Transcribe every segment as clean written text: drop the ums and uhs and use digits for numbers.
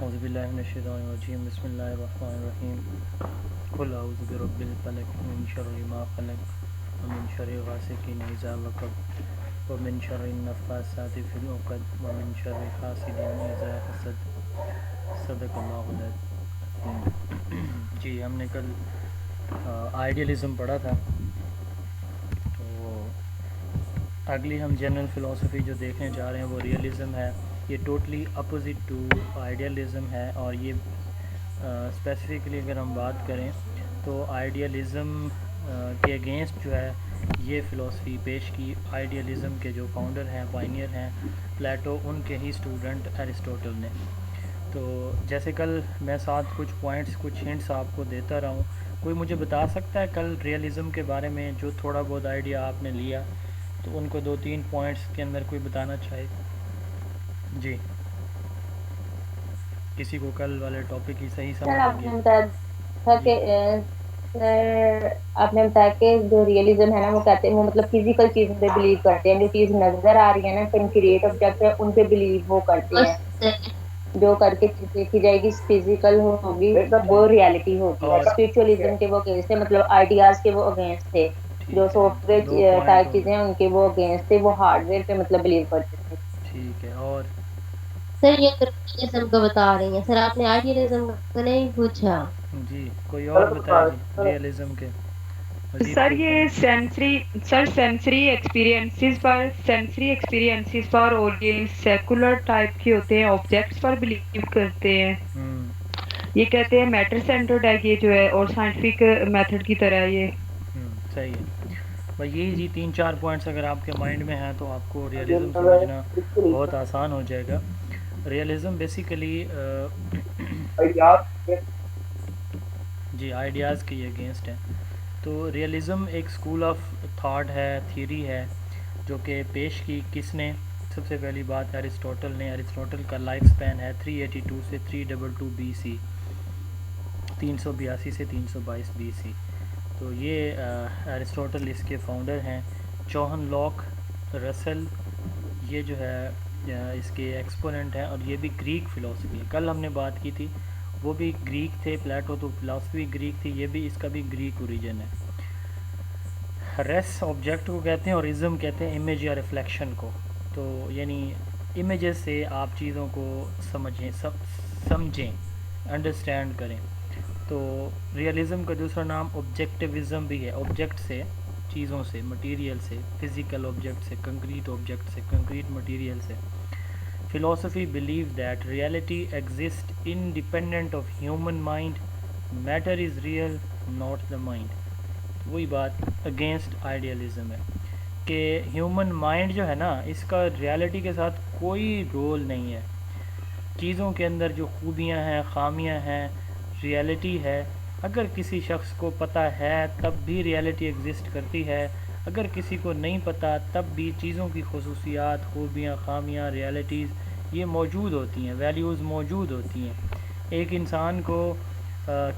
اعوذ باللہ من الشیطان الرجیم بسم اللہ الرحمن الرحیم قل اعوذ برب الفلق من شر ما خلق ومن شر غاسق اذا وقب ومن شر النفاثات فی العقد ومن شر حاسد اذا حسد صدق اللہ العظیم۔ جی ہم نے کل آئیڈیالزم پڑھا تھا، تو اگلی ہم جنرل فلسفی جو دیکھنے جا رہے ہیں وہ ریئلزم ہے۔ یہ ٹوٹلی اپوزٹ ٹو آئیڈیالزم ہے، اور یہ اسپیسیفکلی اگر ہم بات کریں تو آئیڈیالزم کے اگینسٹ جو ہے یہ فلسفی پیش کی۔ آئیڈیالزم کے جو فاؤنڈر ہیں، پائنیئر ہیں پلیٹو، ان کے ہی اسٹوڈنٹ ایرسٹوٹل نے۔ تو جیسے کل میں ساتھ کچھ پوائنٹس، کچھ ہنٹس آپ کو دیتا رہا ہوں، کوئی مجھے بتا سکتا ہے کل ریئلزم کے بارے میں جو تھوڑا بہت آئیڈیا آپ نے لیا، تو ان کو 2-3 پوائنٹس کے اندر کوئی بتانا چاہے؟ جی، کسی کو کل والے ٹاپک کی صحیح سر سمجھ آپ لگی؟ نے بتایا تھا جی کہ سر آپ نے بتایا کہ جو ریئلزم ہے نا وہ کہتے ہیں وہ مطلب فزیکل چیزوں پہ بلیو کرتے ہیں، جو چیز نظر آ رہی ہے نا کنکریٹ آبجیکٹ ہے ان پہ بلیو وہ کرتے ہیں، جو کر کے چیز دیکھی جائے گی فزیکل ہوگی وہ ریالٹی ہوگی۔ اور اسپرچولیزم کے وہ اگینسٹ تھے، مطلب آئیڈیاز کے وہ اگینسٹ تھے، جو ٹھیک ہے، سافٹ 2 ویئر پوائنٹ ٹائپ ہو چیزیں گئے، ہیں ان کے وہ اگینسٹ تھے، وہ ہارڈ ویئر پہ مطلب بلیو کرتے تھے۔ ٹھیک ہے۔ اور سر یہ ریئلزم کا بتا رہی ہیں، سر آپ نے آئیڈیالزم کا نہیں پوچھا۔ جی کوئی اور بتائے جی ریئلزم کے مزید سر کوئی یہ پوائنٹ؟ سینسری ایکسپیرینسز پر آڈینس سیکولر ٹائپ کے ہوتے ہیں، آبجیکٹس پر بلیو کرتے ہیں، یہ کہتے ہیں میٹر سینٹرڈ ہے یہ جو ہے، اور سائنٹیفک میتھڈ کی طرح یہ۔ صحیح ہے بھائی، یہی جی 3-4 پوائنٹس اگر آپ کے مائنڈ میں ہیں تو آپ کو ریئلزم سمجھنا بہت آسان ہو جائے گا۔ ریئلزم بیسیکلی جی آئیڈیاز کے اگینسٹ ہے۔ تو ریئلزم ایک اسکول آف تھاٹ ہے، تھیوری ہے، جو کہ پیش کی کس نے؟ سب سے پہلی بات ایرسٹوٹل نے۔ ایرسٹوٹل کا لائف سپین ہے 382 سے 322 بی سی، 382 سے 322 بی سی۔ تو یہ ایرسٹوٹل اس کے فاؤنڈر ہیں۔ جوہن لاک، رسل یہ جو ہے اس کے ایکسپوننٹ ہیں، اور یہ بھی گریک فلسفی ہے۔ کل ہم نے بات کی تھی وہ بھی گریک تھے، پلیٹو تو فلسفی گریک تھی، یہ بھی اس کا بھی گریک اوریجن ہے۔ ریس آبجیکٹ کو کہتے ہیں، اور ازم کہتے ہیں امیج یا ریفلیکشن کو۔ تو یعنی امیجز سے آپ چیزوں کو سمجھیں، انڈرسٹینڈ کریں۔ تو ریئلزم کا دوسرا نام آبجیکٹیوزم بھی ہے، آبجیکٹ سے، چیزوں سے، مٹیریل سے، فزیکل آبجیکٹ سے، کنکریٹ آبجیکٹ سے، کنکریٹ مٹیریل سے۔ Philosophy believes that reality exists independent of human mind. Matter is real, not the mind. وہی بات اگینسٹ آئیڈیالزم ہے کہ ہیومن مائنڈ جو ہے نا اس کا ریالٹی کے ساتھ کوئی رول نہیں ہے۔ چیزوں کے اندر جو خوبیاں ہیں، خامیاں ہیں، ریالٹی ہے، اگر کسی شخص کو پتہ ہے تب بھی ریالٹی ایگزسٹ کرتی ہے، اگر کسی کو نہیں پتہ تب بھی چیزوں کی خصوصیات، خوبیاں، خامیاں، ریالٹیز یہ موجود ہوتی ہیں، ویلیوز موجود ہوتی ہیں۔ ایک انسان کو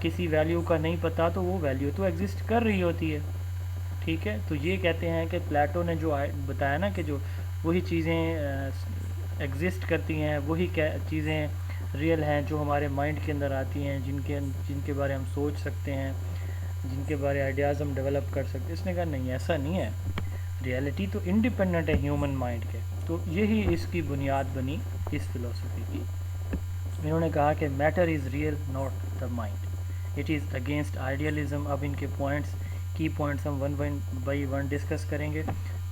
کسی ویلیو کا نہیں پتہ تو وہ ویلیو تو ایگزسٹ کر رہی ہوتی ہے، ٹھیک ہے۔ تو یہ کہتے ہیں کہ پلیٹو نے جو بتایا نا کہ جو وہی چیزیں ایگزسٹ کرتی ہیں، وہی چیزیں ریئل ہیں جو ہمارے مائنڈ کے اندر آتی ہیں، جن کے بارے ہم سوچ سکتے ہیں، جن کے بارے آئیڈیاز ہم ڈیولپ کر سکتے ہیں۔ اس نے کہا نہیں، ایسا نہیں ہے، ریالٹی تو انڈیپینڈنٹ ہے ہیومن مائنڈ کے۔ تو یہی اس کی بنیاد بنی اس فلسفی کی۔ انہوں نے کہا کہ matter is real not the mind, it is against idealism. اب ان کے پوائنٹس، کی پوائنٹس ہم 1 بائی 1 ڈسکس کریں گے۔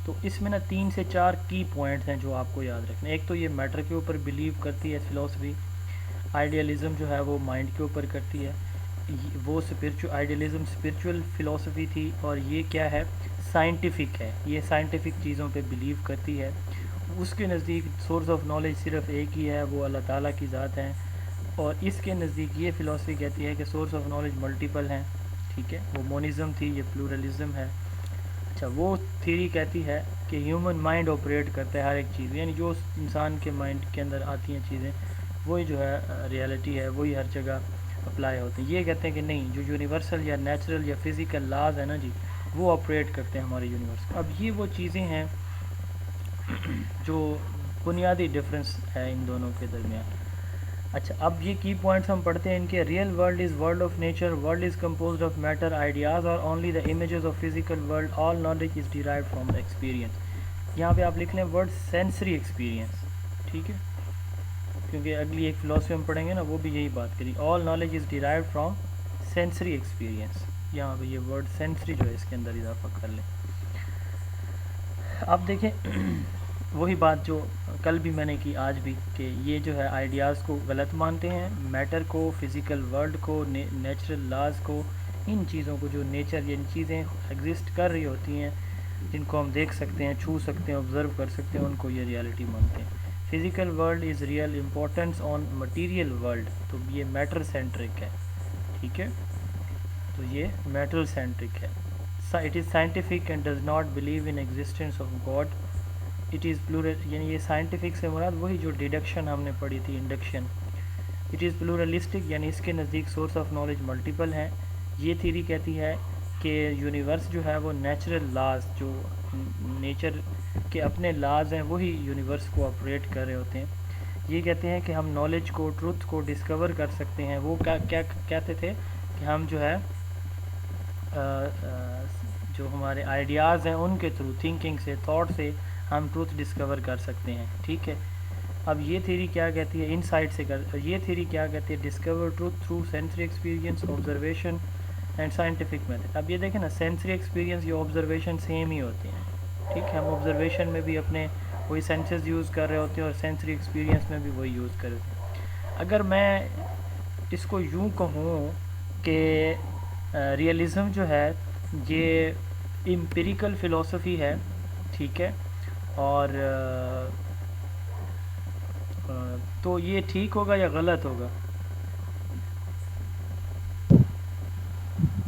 تو اس میں نا 3 سے 4 کی پوائنٹس ہیں جو آپ کو یاد رکھنا ہے۔ ایک تو یہ میٹر کے اوپر بلیو کرتی ہے فلسفی، آئیڈیالزم جو ہے وہ مائنڈ کے اوپر کرتی ہے۔ وہ آئیڈیالزم اسپرچول فلسفی تھی، اور یہ کیا ہے؟ سائنٹیفک ہے، یہ سائنٹیفک چیزوں پہ بلیو کرتی ہے۔ اس کے نزدیک سورس آف نالج صرف ایک ہی ہے، وہ اللہ تعالیٰ کی ذات ہے، اور اس کے نزدیک یہ فلسفی کہتی ہے کہ سورس آف نالج ملٹیپل ہیں، ٹھیک ہے۔ وہ مونزم تھی، یہ پلورلزم ہے۔ اچھا، وہ تھیوری کہتی ہے کہ ہیومن مائنڈ آپریٹ کرتا ہے ہر ایک چیز، یعنی جو انسان کے مائنڈ کے اندر آتی ہیں چیزیں وہی جو ہے ریالٹی ہے، وہی ہر جگہ اپلائی ہوتے ہیں۔ یہ کہتے ہیں کہ نہیں، جو یونیورسل یا نیچرل یا فزیکل لاز ہے نا جی، وہ آپریٹ کرتے ہیں ہمارے یونیورس۔ اب یہ وہ چیزیں ہیں جو بنیادی ڈفرینس ہے ان دونوں کے درمیان۔ اچھا اب یہ کی پوائنٹس ہم پڑھتے ہیں ان کے. Real world is world of nature, world is composed of matter, ideas اور only the images of physical world, all knowledge is derived from experience. یہاں پہ آپ لکھ لیں ورڈ سینسری ایکسپیرینس, ٹھیک ہے, کیونکہ اگلی ایک فلاسفی ہم پڑھیں گے نا وہ بھی یہی بات کری. آل knowledge is derived from sensory experience. یہاں پہ یہ ورڈ سینسری جو ہے اس کے اندر اضافہ کر لیں. اب دیکھیں وہی بات جو کل بھی میں نے کی آج بھی, کہ یہ جو ہے آئیڈیاز کو غلط مانتے ہیں, میٹر کو, فزیکل ورلڈ کو, نیچرل لاز کو, ان چیزوں کو جو نیچر یہ چیزیں ایگزسٹ کر رہی ہوتی ہیں جن کو ہم دیکھ سکتے ہیں, چھو سکتے ہیں, آبزرو کر سکتے ہیں, ان کو یہ ریالٹی مانتے ہیں. Physical world is real importance on material world, تو یہ میٹر سینٹرک ہے, ٹھیک ہے, تو یہ میٹر سینٹرک ہے. It is scientific and does not believe in existence of God. It is plural, یعنی یہ سائنٹیفک سے مراد وہی جو ڈیڈکشن ہم نے پڑھی تھی, انڈکشن. اٹ از پلورلسٹک, یعنی اس کے نزدیک سورس آف نالج ملٹیپل ہیں. یہ تھیری کہتی ہے کہ یونیورس جو ہے وہ نیچرل لاز, جو نیچر کے اپنے لاز ہیں وہی یونیورس کو آپریٹ کر رہے ہوتے ہیں. یہ کہتے ہیں کہ ہم نالج کو, ٹروتھ کو ڈسکور کر سکتے ہیں. وہ کیا کہتے تھے کہ ہم جو ہے جو ہمارے آئیڈیاز ہیں ان کے تھرو, تھنکنگ سے, تھاٹ سے ہم ٹروتھ ڈسکور کر سکتے ہیں, ٹھیک ہے. اب یہ تھیری کیا کہتی ہے, انسائٹ سے یہ تھیری کیا کہتی ہے, discover truth through sensory experience, observation and scientific method. اب یہ دیکھیں نا, سینسری ایکسپیرینس یا آبزرویشن سیم ہی ہوتے ہیں, ٹھیک ہے. ہم آبزرویشن میں بھی اپنے وہی سینسز یوز کر رہے ہوتے ہیں اور سینسری ایکسپیرینس میں بھی وہی یوز کر رہے ہوتے ہیں. اگر میں اس کو یوں کہوں کہ ریئلزم جو ہے یہ امپیریکل فلسفی ہے, ٹھیک ہے, اور تو یہ ٹھیک ہوگا یا غلط ہوگا؟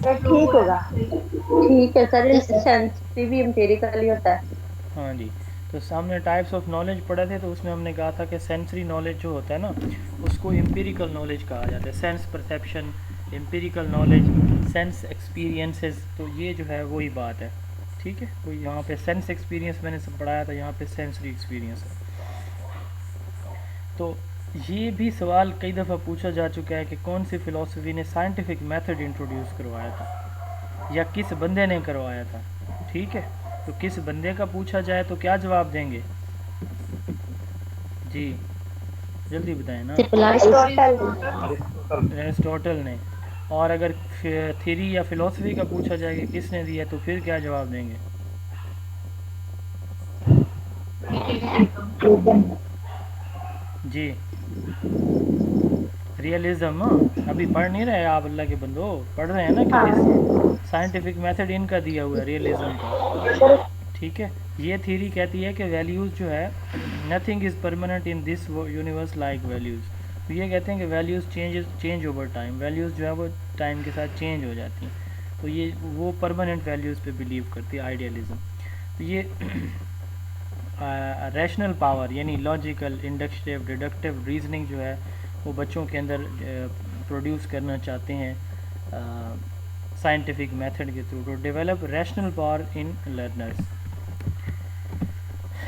ٹھیک ہوگا, ٹھیک ہے سر, سینسری بھی امپیریکل ہی ہوتا ہے. ہاں جی. تو سامنے ٹائپس آف نالج پڑھے تھے, تو اس میں ہم نے کہا تھا کہ سینسری نالج جو ہوتا ہے نا اس کو امپیریکل نالج کہا جاتا ہے. Sense perception, empirical knowledge, sense experiences, تو یہ جو ہے وہی بات ہے, ٹھیک ہے. تو یہاں پہ سینس ایکسپیرینس میں نے سب پڑھایا تھا, یہاں پہ سینسری ایکسپیرینس ہے. تو یہ بھی سوال کئی دفعہ پوچھا جا چکا ہے کہ کون سی فلسفی نے سائنٹیفک میتھڈ انٹروڈیوس کروایا تھا یا کس بندے نے کروایا تھا, ٹھیک ہے. تو کس بندے کا پوچھا جائے تو کیا جواب دیں گے؟ جی جلدی بتائیں نا. ایرسٹوٹل نے. اور اگر تھیری یا فلسفی کا پوچھا جائے کہ کس نے دیا تو پھر کیا جواب دیں گے؟ جی ریئلزم. ابھی پڑھ نہیں رہے آپ اللہ کے بندو, پڑھ رہے ہیں نا کہ سائنٹیفک میتھڈ ان کا دیا ہوا ہے ریئلزم کا, ٹھیک ہے. یہ تھیری کہتی ہے کہ ویلیوز جو ہے nothing is permanent in this universe like values. تو یہ کہتے ہیں کہ values change over time, values جو ہے وہ ٹائم کے ساتھ چینج ہو جاتی ہیں. تو یہ وہ پرماننٹ ویلیوز پہ بلیو کرتی ہے آئیڈیالزم. تو یہ ریشنل پاور یعنی لاجیکل, انڈکٹیو, ڈیڈکٹیو ریزننگ جو ہے وہ بچوں کے اندر پروڈیوس کرنا چاہتے ہیں سائنٹیفک میتھڈ کے through, to develop rational power in learners.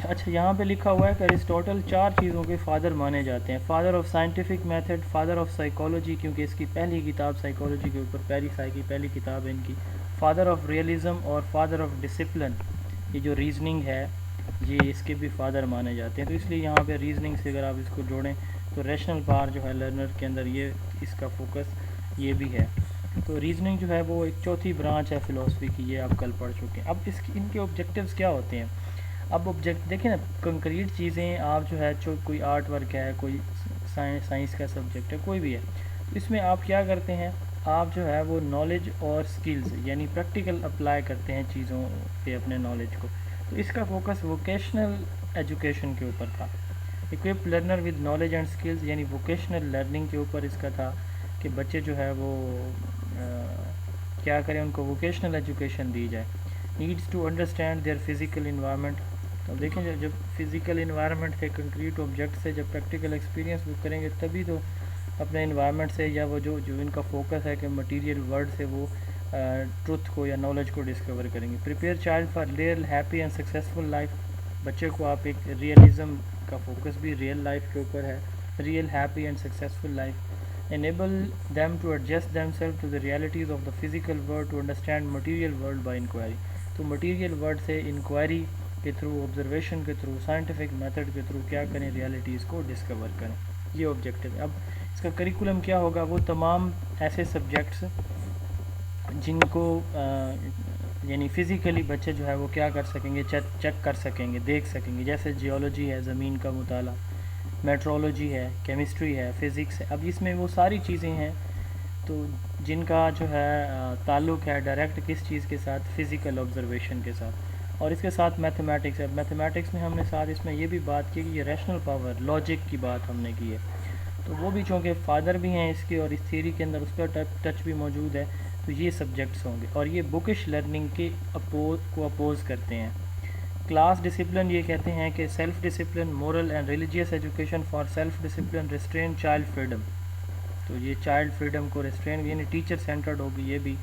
اچھا یہاں پہ لکھا ہوا ہے کہ ایرسٹوٹل 4 چیزوں کے فادر مانے جاتے ہیں. Father of scientific method, father of psychology, کیونکہ اس کی پہلی کتاب سائیکالوجی کے اوپر, پہلی کتاب ہے ان کی. فادر آف ریئلزم اور فادر آف ڈسپلن. یہ جو ریزننگ ہے یہ اس کے بھی فادر مانے جاتے ہیں. تو اس لیے یہاں پہ ریزننگ سے اگر آپ اس کو جوڑیں تو ریشنل پاور جو ہے لرنر کے اندر, یہ اس کا فوکس یہ بھی ہے. تو ریزننگ جو ہے وہ ایک چوتھی برانچ ہے فلسفی کی, یہ آپ کل پڑھ چکے ہیں. اب ان کے آبجیکٹیوز کیا ہوتے ہیں؟ اب آبجیکٹ دیکھیں نا, کنکریٹ چیزیں آپ جو ہے کوئی آرٹ ورک ہے, کوئی سائنس کا سبجیکٹ ہے, کوئی بھی ہے, تو اس میں آپ کیا کرتے ہیں, آپ جو ہے وہ نالج اور سکلز یعنی پریکٹیکل اپلائی کرتے ہیں چیزوں پہ اپنے نالج کو. تو اس کا فوکس ووکیشنل ایجوکیشن کے اوپر تھا. Equip learner with knowledge and skills, یعنی ووکیشنل لرننگ کے اوپر اس کا تھا کہ بچے جو ہے وہ کیا کریں, ان کو ووکیشنل ایجوکیشن دی جائے. Needs to understand their physical environment. تو دیکھیں جب فزیکل انوائرمنٹ سے, کنکریٹ آبجیکٹ سے جب پریکٹیکل ایکسپیرینس وہ کریں گے تبھی تو اپنے انوائرمنٹ سے, یا وہ جو ان کا فوکس ہے کہ مٹیریل ورلڈ سے وہ ٹروتھ کو یا نالج کو ڈسکور کریں گے. Prepare child for real happy and successful life. بچے کو آپ ایک ریئلزم کا فوکس بھی ریئل لائف کے اوپر ہے, real, happy and successful life, enable them to adjust themselves to the realities of the physical world, to understand material world by inquiry. تو material world سے inquiry کے تھرو, observation کے through, scientific method کے through کیا کریں, realities کو discover کریں. یہ objective ہے. اب اس کا کریکولم کیا ہوگا, وہ تمام ایسے سبجیکٹس جن کو یعنی فزیکلی بچے جو ہے وہ کیا کر سکیں گے, چیک کر سکیں گے, دیکھ سکیں گے, جیسے جیولوجی ہے, زمین کا مطالعہ, میٹرولوجی ہے, کیمسٹری ہے, فزکس ہے. اب اس میں وہ ساری چیزیں ہیں تو جن کا جو ہے تعلق ہے ڈائریکٹ کس چیز کے ساتھ, فزیکل آبزرویشن کے ساتھ. اور اس کے ساتھ میتھمیٹکس ہے. میتھمیٹکس میں ہم نے ساتھ اس میں یہ بھی بات کی کہ یہ ریشنل پاور, لاجک کی بات ہم نے کی ہے. تو وہ بھی چونکہ فادر بھی ہیں اس کے اور اس تھیوری کے اندر اس کا ٹچ بھی موجود ہے, تو یہ سبجیکٹس ہوں گے. اور یہ بکش لرننگ کے کو اپوز کرتے ہیں. کلاس ڈسپلن یہ کہتے ہیں کہ self discipline, moral and religious education for self discipline, restrain child freedom. تو یہ چائلڈ فریڈم کو ریسٹرین یعنی ٹیچر سینٹرڈ ہوگی یہ بھی.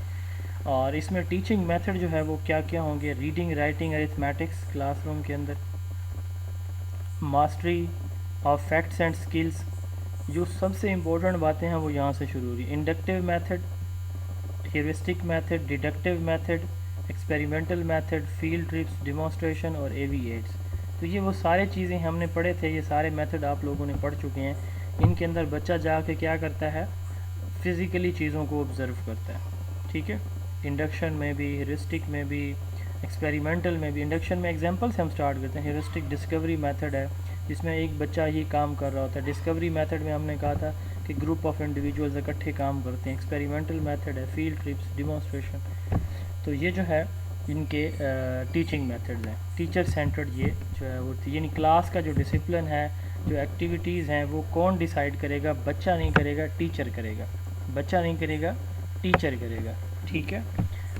اور اس میں ٹیچنگ میتھڈ جو ہے وہ کیا کیا ہوں گے, reading, writing, arithmetics classroom کے اندر, mastery of facts and skills. جو سب سے امپورٹنٹ باتیں ہیں وہ یہاں سے شروع ہو رہی ہیں. Inductive method, heuristic method, deductive method, experimental method, field trips, demonstration اور اے وی ایڈس. تو یہ وہ سارے چیزیں ہم نے پڑھے تھے, یہ سارے میتھڈ آپ لوگوں نے پڑھ چکے ہیں. ان کے اندر بچہ جا کے کیا کرتا ہے, فزیکلی چیزوں کو آبزرو کرتا ہے. ٹھیک ہے, انڈکشن میں بھی, ہیورسٹک میں بھی, ایکسپیریمنٹل میں بھی. انڈکشن میں ایگزامپل سے ہم سٹارٹ کرتے ہیں. ہیورسٹک ڈسکوری میتھڈ ہے جس میں ایک بچہ ہی کام کر رہا ہوتا ہے. ڈسکوری میتھڈ میں ہم نے کہا تھا کہ گروپ آف انڈیویجولز اکٹھے کام کرتے ہیں. ایکسپیریمنٹل میتھڈ ہے, فیلڈ ٹرپس, ڈیمانسٹریشن. تو یہ جو ہے ان کے ٹیچنگ میتھڈز ہیں. ٹیچر سینٹرڈ یہ جو ہے وہ یعنی کلاس کا جو ڈسپلن ہے, جو ایکٹیویٹیز ہیں وہ کون ڈیسائیڈ کرے گا, بچہ نہیں کرے گا, ٹیچر کرے گا. بچہ نہیں کرے گا, ٹیچر کرے گا. ٹھیک ہے.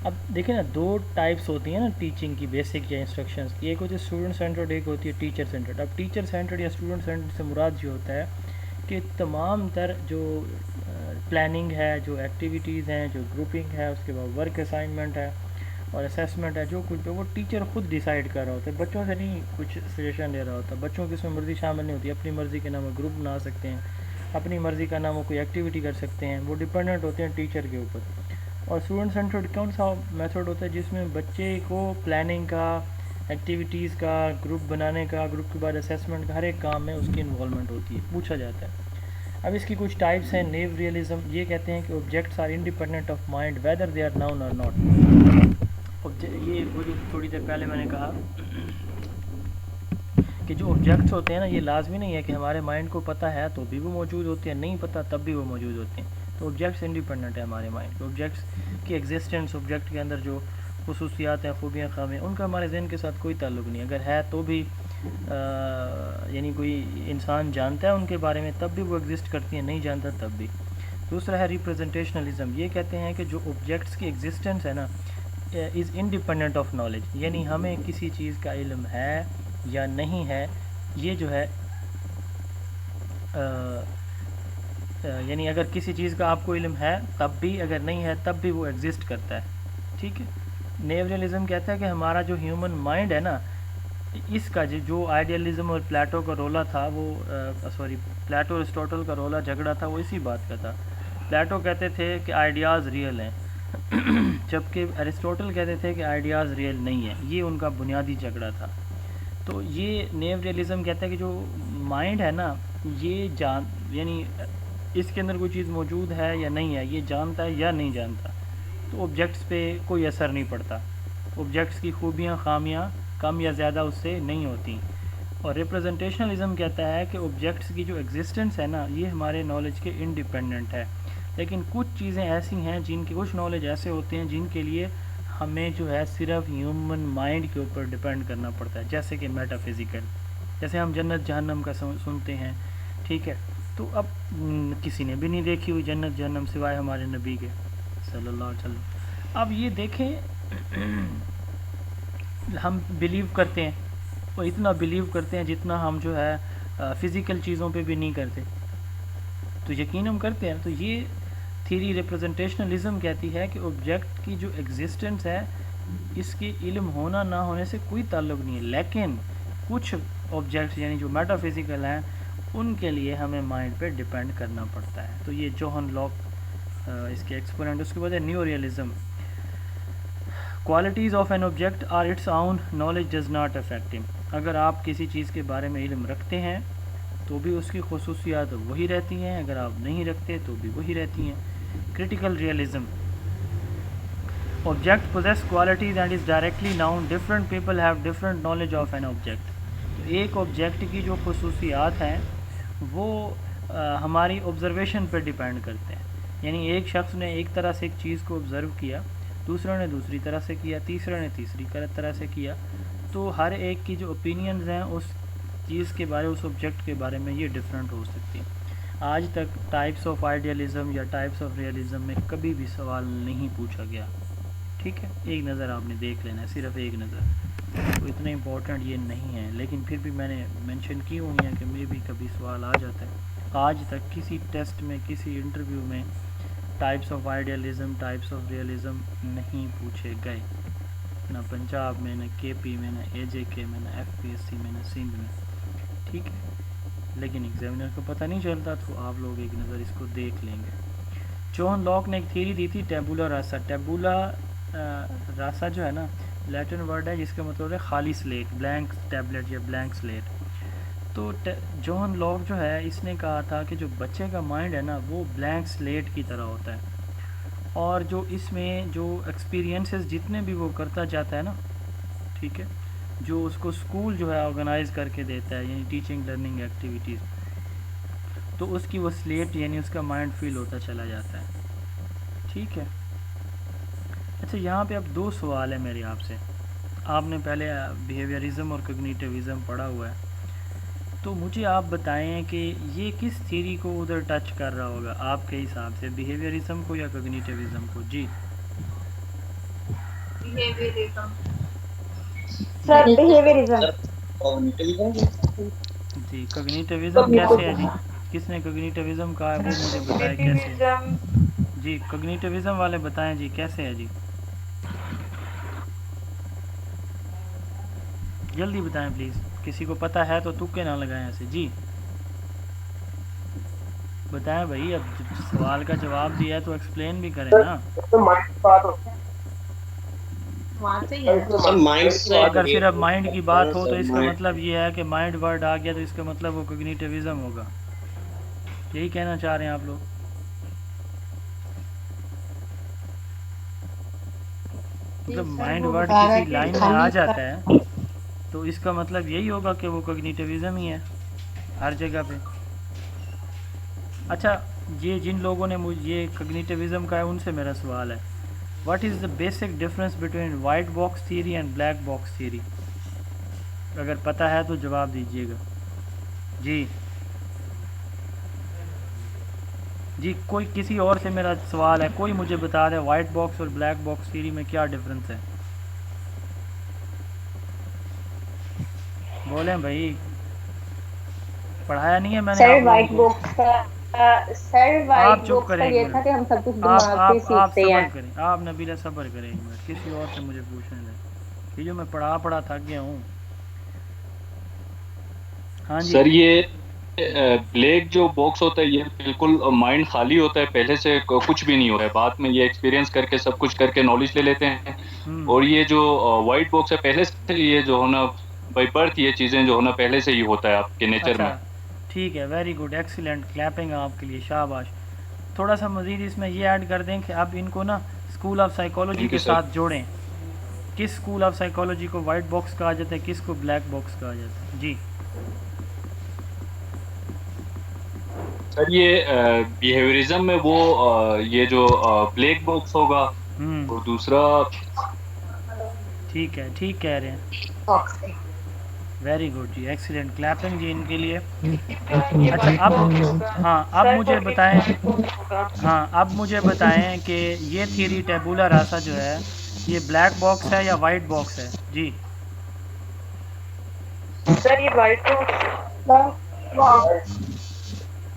اب دیکھیں نا, دو ٹائپس ہوتی ہیں نا ٹیچنگ کی, بیسک یا انسٹرکشنز کی. ایک ہوتی ہے اسٹوڈنٹ سینٹرڈ, ایک ہوتی ہے ٹیچر سینٹرڈ. اب ٹیچر سینٹرڈ یا اسٹوڈنٹ سینٹرڈ سے مراد یہ ہوتا ہے کہ تمام تر جو پلاننگ ہے, جو ایکٹیویٹیز ہیں, جو گروپنگ ہے, اس کے بعد ورک اسائنمنٹ ہے اور اسیسمنٹ ہے, جو کچھ وہ ٹیچر خود ڈیسائیڈ کر رہا ہوتا ہے. بچوں سے نہیں کچھ سجیشن لے رہا ہوتا. بچوں کی اس میں مرضی شامل نہیں ہوتی. اپنی مرضی کے نام وہ گروپ بنا سکتے ہیں, اپنی مرضی کا نام وہ کوئی ایکٹیویٹی کر سکتے ہیں. وہ ڈپینڈنٹ ہوتے ہیں ٹیچر کے اوپر. اور اسٹوڈنٹ سینٹرڈ کون سا میتھڈ ہوتا ہے جس میں بچے کو پلاننگ کا, ایکٹیویٹیز کا, گروپ بنانے کا, گروپ کے بعد اسیسمنٹ کا, ہر ایک کام میں اس کی انوالومنٹ ہوتی ہے, پوچھا جاتا ہے. اب اس کی کچھ ٹائپس ہیں. نیو ریئلزم یہ کہتے ہیں کہ objects are independent of mind whether they are known or not. یہ وہ جو تھوڑی دیر پہلے میں نے کہا کہ جو آبجیکٹس ہوتے ہیں نا, یہ لازمی نہیں ہے کہ ہمارے مائنڈ کو پتہ ہے تو بھی وہ موجود ہوتے ہیں, نہیں پتہ تب بھی وہ موجود ہوتے ہیں. تو آبجیکٹس انڈیپینڈنٹ ہے ہمارے مائنڈ کے. آبجیکٹس کی ایگزسٹنس, آبجیکٹ کے اندر جو خصوصیات ہیں, خوبیاں, خامیاں, ان کا ہمارے ذہن کے ساتھ کوئی تعلق نہیں. اگر ہے تو بھی یعنی کوئی انسان جانتا ہے ان کے بارے میں تب بھی وہ ایگزسٹ کرتی ہیں, نہیں جانتا تب بھی. دوسرا ہے ریپرزنٹیشنلزم. یہ کہتے ہیں کہ جو آبجیکٹس کی ایگزسٹنس ہے نا, از انڈیپینڈنٹ آف نالج. یعنی ہمیں کسی چیز کا علم ہے یا نہیں ہے, یہ جو ہے یعنی اگر کسی چیز کا آپ کو علم ہے تب بھی, اگر نہیں ہے تب بھی وہ ایگزسٹ کرتا ہے. ٹھیک ہے. نیو ریئلزم کہتا ہے کہ ہمارا جو ہیومن مائنڈ ہے نا, اس کا جو آئیڈیلزم اور پلیٹو کا رولا تھا, وہ پلیٹو ارسطوٹل کا رولا جھگڑا تھا, وہ اسی بات کا تھا. پلیٹو کہتے تھے کہ آئیڈیاز ریئل ہیں, جبکہ ارسطوٹل کہتے تھے کہ آئیڈیاز ریئل نہیں ہیں. یہ ان کا بنیادی جھگڑا تھا. تو یہ نیو ریئلزم کہتا ہے کہ جو مائنڈ ہے نا, یہ یعنی اس کے اندر کوئی چیز موجود ہے یا نہیں ہے, یہ جانتا ہے یا نہیں جانتا. تو آبجیکٹس پہ کوئی اثر نہیں پڑتا. آبجیکٹس کی خوبیاں, خامیاں کم یا زیادہ اس سے نہیں ہوتی. اور ریپرزنٹیشنلزم کہتا ہے کہ آبجیکٹس کی جو ایگزسٹنس ہے نا, یہ ہمارے نالج کے انڈیپینڈنٹ ہے. لیکن کچھ چیزیں ایسی ہیں جن کے, کچھ نالج ایسے ہوتے ہیں جن کے لیے ہمیں جو ہے صرف ہیومن مائنڈ کے اوپر ڈیپینڈ کرنا پڑتا ہے, جیسے کہ میٹا فزیکل, جیسے ہم جنت جہنم کا سنتے ہیں. ٹھیک ہے. تو اب کسی نے بھی نہیں دیکھی ہوئی جنت جہنم سوائے ہمارے نبی کے صلی اللہ علیہ وسلم. اب یہ دیکھیں, ہم بلیو کرتے ہیں, اور اتنا بلیو کرتے ہیں جتنا ہم جو ہے فزیکل چیزوں پہ بھی نہیں کرتے. تو یقین ہم کرتے ہیں. تو یہ تھیری ریپرزنٹیشنلزم کہتی ہے کہ آبجیکٹ کی جو ایگزسٹنس ہے, اس کے علم ہونا نہ ہونے سے کوئی تعلق نہیں ہے. لیکن کچھ آبجیکٹس یعنی جو میٹا فزیکل ہیں, ان کے لیے ہمیں مائنڈ پہ ڈپینڈ کرنا پڑتا ہے. تو یہ جوہن لاک اس کے ایکسپوننٹ. اس کے بعد ہے neo realism. Qualities of an object are its own knowledge does not affect them. اگر آپ کسی چیز کے بارے میں علم رکھتے ہیں تو بھی اس کی خصوصیات وہی رہتی ہیں, اگر آپ نہیں رکھتے تو بھی وہی رہتی ہیں. Critical realism. Object possess qualities and is directly known. Different people have different knowledge of an object. ایک آبجیکٹ کی جو خصوصیات ہیں وہ ہماری آبزرویشن پہ ڈیپینڈ کرتے ہیں. یعنی ایک شخص نے ایک طرح سے ایک چیز کو آبزرو کیا, دوسرا نے دوسری طرح سے کیا, تیسرا نے تیسری طرح سے کیا. تو ہر ایک کی جو اوپینینز ہیں اس چیز کے بارے, اس آبجیکٹ کے بارے میں یہ ڈفرینٹ ہو سکتی ہیں. آج تک ٹائپس آف آئیڈیالزم یا ٹائپس آف ریئلزم میں کبھی بھی سوال نہیں پوچھا گیا. ٹھیک ہے, ایک نظر آپ نے دیکھ لینا ہے, صرف ایک نظر. تو اتنا امپورٹنٹ یہ نہیں ہے, لیکن پھر بھی میں نے مینشن کی ہوئی ہیں کہ میں بھی کبھی سوال آ جاتا ہے. آج تک کسی ٹیسٹ میں, کسی انٹرویو میں types of idealism, types of realism نہیں پوچھے گئے. نہ پنجاب میں, نہ کے پی میں, نہ اے جے کے میں, نہ ایف پی ایس سی میں, نہ سندھ میں. ٹھیک ہے, لیکن ایگزامینر کو پتہ نہیں چلتا, تو آپ لوگ ایک نظر اس کو دیکھ لیں گے. جوہن لاک نے ایک تھیوری دی تھی ٹیبولا راسا. ٹیبولا راسا جو ہے نا لیٹن ورڈ ہے جس کا مطلب ہے خالی سلیٹ, بلینک ٹیبلٹ یا بلینک سلیٹ. تو جوہن لاک جو ہے اس نے کہا تھا کہ جو بچے کا مائنڈ ہے نا وہ بلینک سلیٹ کی طرح ہوتا ہے, اور جو اس میں جو ایکسپیرینسز جتنے بھی وہ کرتا جاتا ہے نا, ٹھیک ہے, جو اس کو اسکول جو ہے آرگنائز کر کے دیتا ہے, یعنی ٹیچنگ لرننگ ایکٹیویٹیز, تو اس کی وہ سلیٹ یعنی اس کا مائنڈ فیل ہوتا چلا جاتا ہے. ٹھیک ہے. اچھا, یہاں پہ اب دو سوال ہیں میرے آپ سے. آپ نے پہلے بیہیویئرزم اور کوگنیٹیوزم پڑھا ہوا ہے, تو مجھے آپ بتائیں کہ یہ کس تھیوری کو ادھر ٹچ کر رہا ہوگا آپ کے حساب سے, بیہیویئرزم کو یا کوگنیٹیوزم کو؟ جی سر بیہیویئرزم. جی کوگنیٹیوزم کیسے ہے؟ جی کس نے کوگنیٹیوزم کہا ہے وہ مجھے بتائے کیسے ہے. جی کوگنیٹیوزم والے بتائیں جی کیسے ہے. جی جلدی بتائیں پلیز, کسی کو پتہ ہے تو تکے نہ لگائیں ایسے. جی بتائیں بھائی, اب سوال کا جواب دیا ہے تو ایکسپلین بھی کریں نا. اگر صرف مائنڈ کی بات ہو تو اس کا مطلب یہ ہے کہ مائنڈ ورڈ آ گیا تو اس کا مطلب وہ کوگنیٹیوزم ہوگا, یہی کہنا چاہ رہے ہیں آپ لوگ؟ مطلب مائنڈ ورڈ کسی لائن میں آ جاتا ہے تو اس کا مطلب یہی ہوگا کہ وہ کوگنیٹیوزم ہی ہے ہر جگہ پہ. اچھا, یہ جن لوگوں نے یہ کوگنیٹیوزم کا ہے ان سے میرا سوال ہے, what is the basic difference between white box theory and black box theory? اگر پتہ ہے تو جواب دیجیے گا. جی جی کوئی کسی اور سے میرا سوال ہے, کوئی مجھے بتا دے وائٹ باکس اور بلیک باکس تھیوری میں کیا ڈفرینس ہے. بولیں بھائی, پڑھایا نہیں ہے میں نے سر آپ وائٹ لوگوں کو. باکس کا سر وائٹ آپ چپ باکس کریں کا ایک یہ تھا کہ منٹ, ہم سب کچھ آپ دماغ سے آپ آپ سیکھتے ہیں. صبر کریں, آپ نبیلہ صبر کریں ایک منٹ, کسی اور سے مجھے پوچھنے دیں, یہ جو میں پڑھا تھک گیا ہوں. ہاں جی سر یہ بلیک جو باکس ہوتا ہے یہ بالکل مائنڈ خالی ہوتا ہے, پہلے سے کچھ بھی نہیں ہو رہا ہے, بعد میں یہ ایکسپیرینس کر کے سب کچھ کر کے نالج لے لیتے ہیں. اور یہ جو وائٹ باکس ہے پہلے سے یہ جو ہونا بائی برتھ, یہ چیزیں جو ہونا پہلے سے ہی ہوتا ہے آپ کے نیچر میں. اچھا ٹھیک ہے, ویری گڈ, ایکسیلنٹ, کلیپنگ آپ کے لیے, شاباش. تھوڑا سا مزید اس میں یہ ایڈ کر دیں کہ اب ان کو نا اسکول آف سائیکالوجی تھینک کے یو سر. ساتھ جوڑیں. کس اسکول آف سائیکالوجی کو وائٹ باکس کہا جاتا ہے, کس کو بلیک باکس کہا جاتا ہے؟ جی سر یہ بیہیویئرزم میں وہ یہ جو بلیک باکس ہوگا, اور دوسرا ٹھیک ہے, ٹھیک کہہ رہے ہیں, ویری گڈ جی, ایکسیلنٹ, کلیپنگ جی ان کے لیے. اچھا اب ہاں, اب مجھے بتائیں, ہاں اب مجھے بتائیں کہ یہ تھیوری ٹیبولا راسا جو ہے یہ بلیک باکس ہے یا وائٹ باکس ہے؟ جی سر یہ وائٹ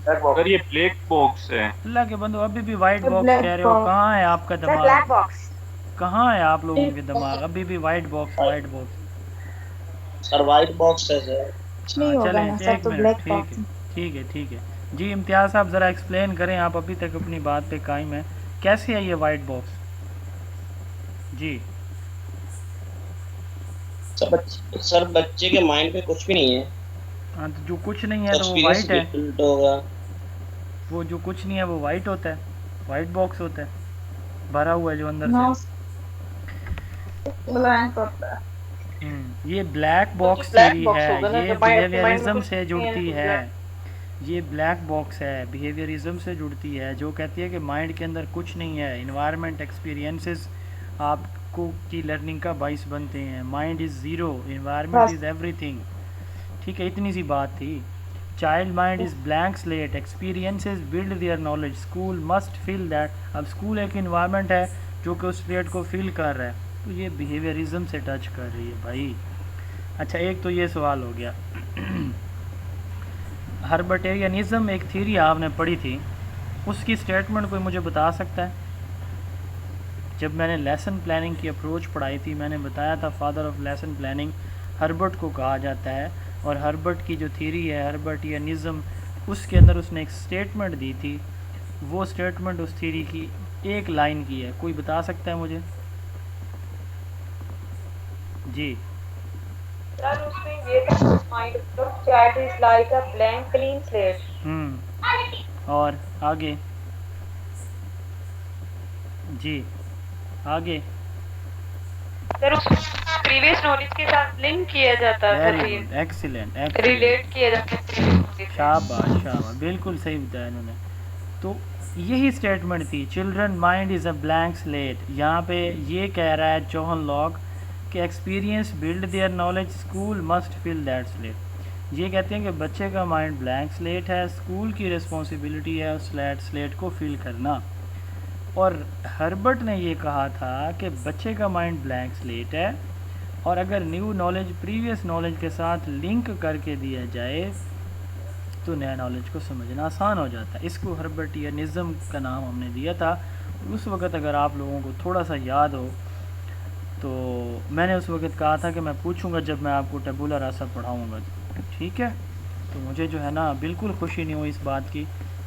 سر یہ بلیک باکس ہے. اللہ کے بندو, ابھی بھی وائٹ باکس کہہ رہے ہو, کہاں ہے آپ کا دماغ, کہاں ہے آپ لوگوں کے دماغ, ابھی بھی white box white box. Sir white box ہے سر. ہاں چلیں ایک منٹ, ٹھیک ہے ٹھیک ہے ٹھیک ہے جی امتیاز صاحب ذرا ایکسپلین کریں, آپ ابھی تک اپنی بات پہ قائم ہیں, کیسے ہے یہ وائٹ باکس؟ جی سر بچے کے مائنڈ پہ کچھ بھی نہیں ہے, ہاں تو جو کچھ نہیں ہے تو وہ ایکسپیرینس وائٹ ہے, بلڈ ہوگا. وہ جو کچھ نہیں ہے وہ وائٹ ہوتا ہے, وائٹ باکس ہوتا ہے, بھرا ہوا ہے جو اندر سے. بلینک ہوتا ہے. یہ بلیک تو جی باکس بلیک تھیوری باکس ہے, ہوگا نا یہ جب آپ کے مائنڈ میں بیہیویئرزم کچھ سے نہیں ہے جڑتی تو ہے, بلیک. یہ بلیک باکس ہے بیہیویئرزم سے جڑتی ہے, جو کہتی ہے کہ مائنڈ کے اندر کچھ نہیں ہے, انوائرمنٹ ایکسپیرینسز آپ کو کی لرننگ کا باعث بنتے ہیں. Mind is zero, environment is everything. ٹھیک ہے, اتنی سی بات تھی. Child mind is blank slate, experiences build their knowledge, school must fill that. اب اسکول ایک انوائرمنٹ ہے جو کہ اس سلیٹ کو فل کر رہا ہے, تو یہ بیہیویئرزم سے ٹچ کر رہی ہے بھائی. اچھا ایک تو یہ سوال ہو گیا. ہربٹیرینزم ایک تھیوری آپ نے پڑھی تھی, اس کی اسٹیٹمنٹ کوئی مجھے بتا سکتا ہے؟ جب میں نے لیسن پلاننگ کی اپروچ پڑھائی تھی میں نے بتایا تھا father of lesson planning Herbert کو کہا جاتا ہے, اور ہربرٹ کی جو تھیوری ہے ہربرٹینزم, اس کے اندر اس نے ایک اسٹیٹمنٹ دی تھی, وہ اسٹیٹمنٹ اس تھیوری کی ایک لائن کی ہے, کوئی بتا سکتا ہے مجھے؟ جی سر اس میں یہ تھا mind of child is like a blank clean slate. اور آگے جی آگے سر اس پریویس نالج کے ساتھ لنک کیا جاتا تھا, ویری گڈ, ایکسیلنٹ, ریلیٹ کیا جاتا ہے. شاباش شاباش, بالکل صحیح بتایا انہوں نے. تو یہی اسٹیٹمنٹ تھی, children mind is a blank slate. یہاں پہ یہ کہہ رہا ہے جوہن لاک کہ experience build their knowledge, school must fill that slate. یہ کہتے ہیں کہ بچے کا مائنڈ بلینک سلیٹ ہے, اسکول کی رسپانسبلٹی ہے اس سلیٹ کو فل کرنا. اور ہربرٹ نے یہ کہا تھا کہ بچے کا مائنڈ بلینک سلیٹ ہے, اور اگر نیو نالج پریویس نالج کے ساتھ لنک کر کے دیا جائے تو نیا نالج کو سمجھنا آسان ہو جاتا ہے. اس کو ہربرٹینزم کا نام ہم نے دیا تھا. اس وقت اگر آپ لوگوں کو تھوڑا سا یاد ہو تو میں نے اس وقت کہا تھا کہ میں پوچھوں گا جب میں آپ کو ٹیبولا راسا پڑھاؤں گا, ٹھیک ہے؟ تو مجھے جو ہے نا بالکل خوشی نہیں ہوئی اس بات کی,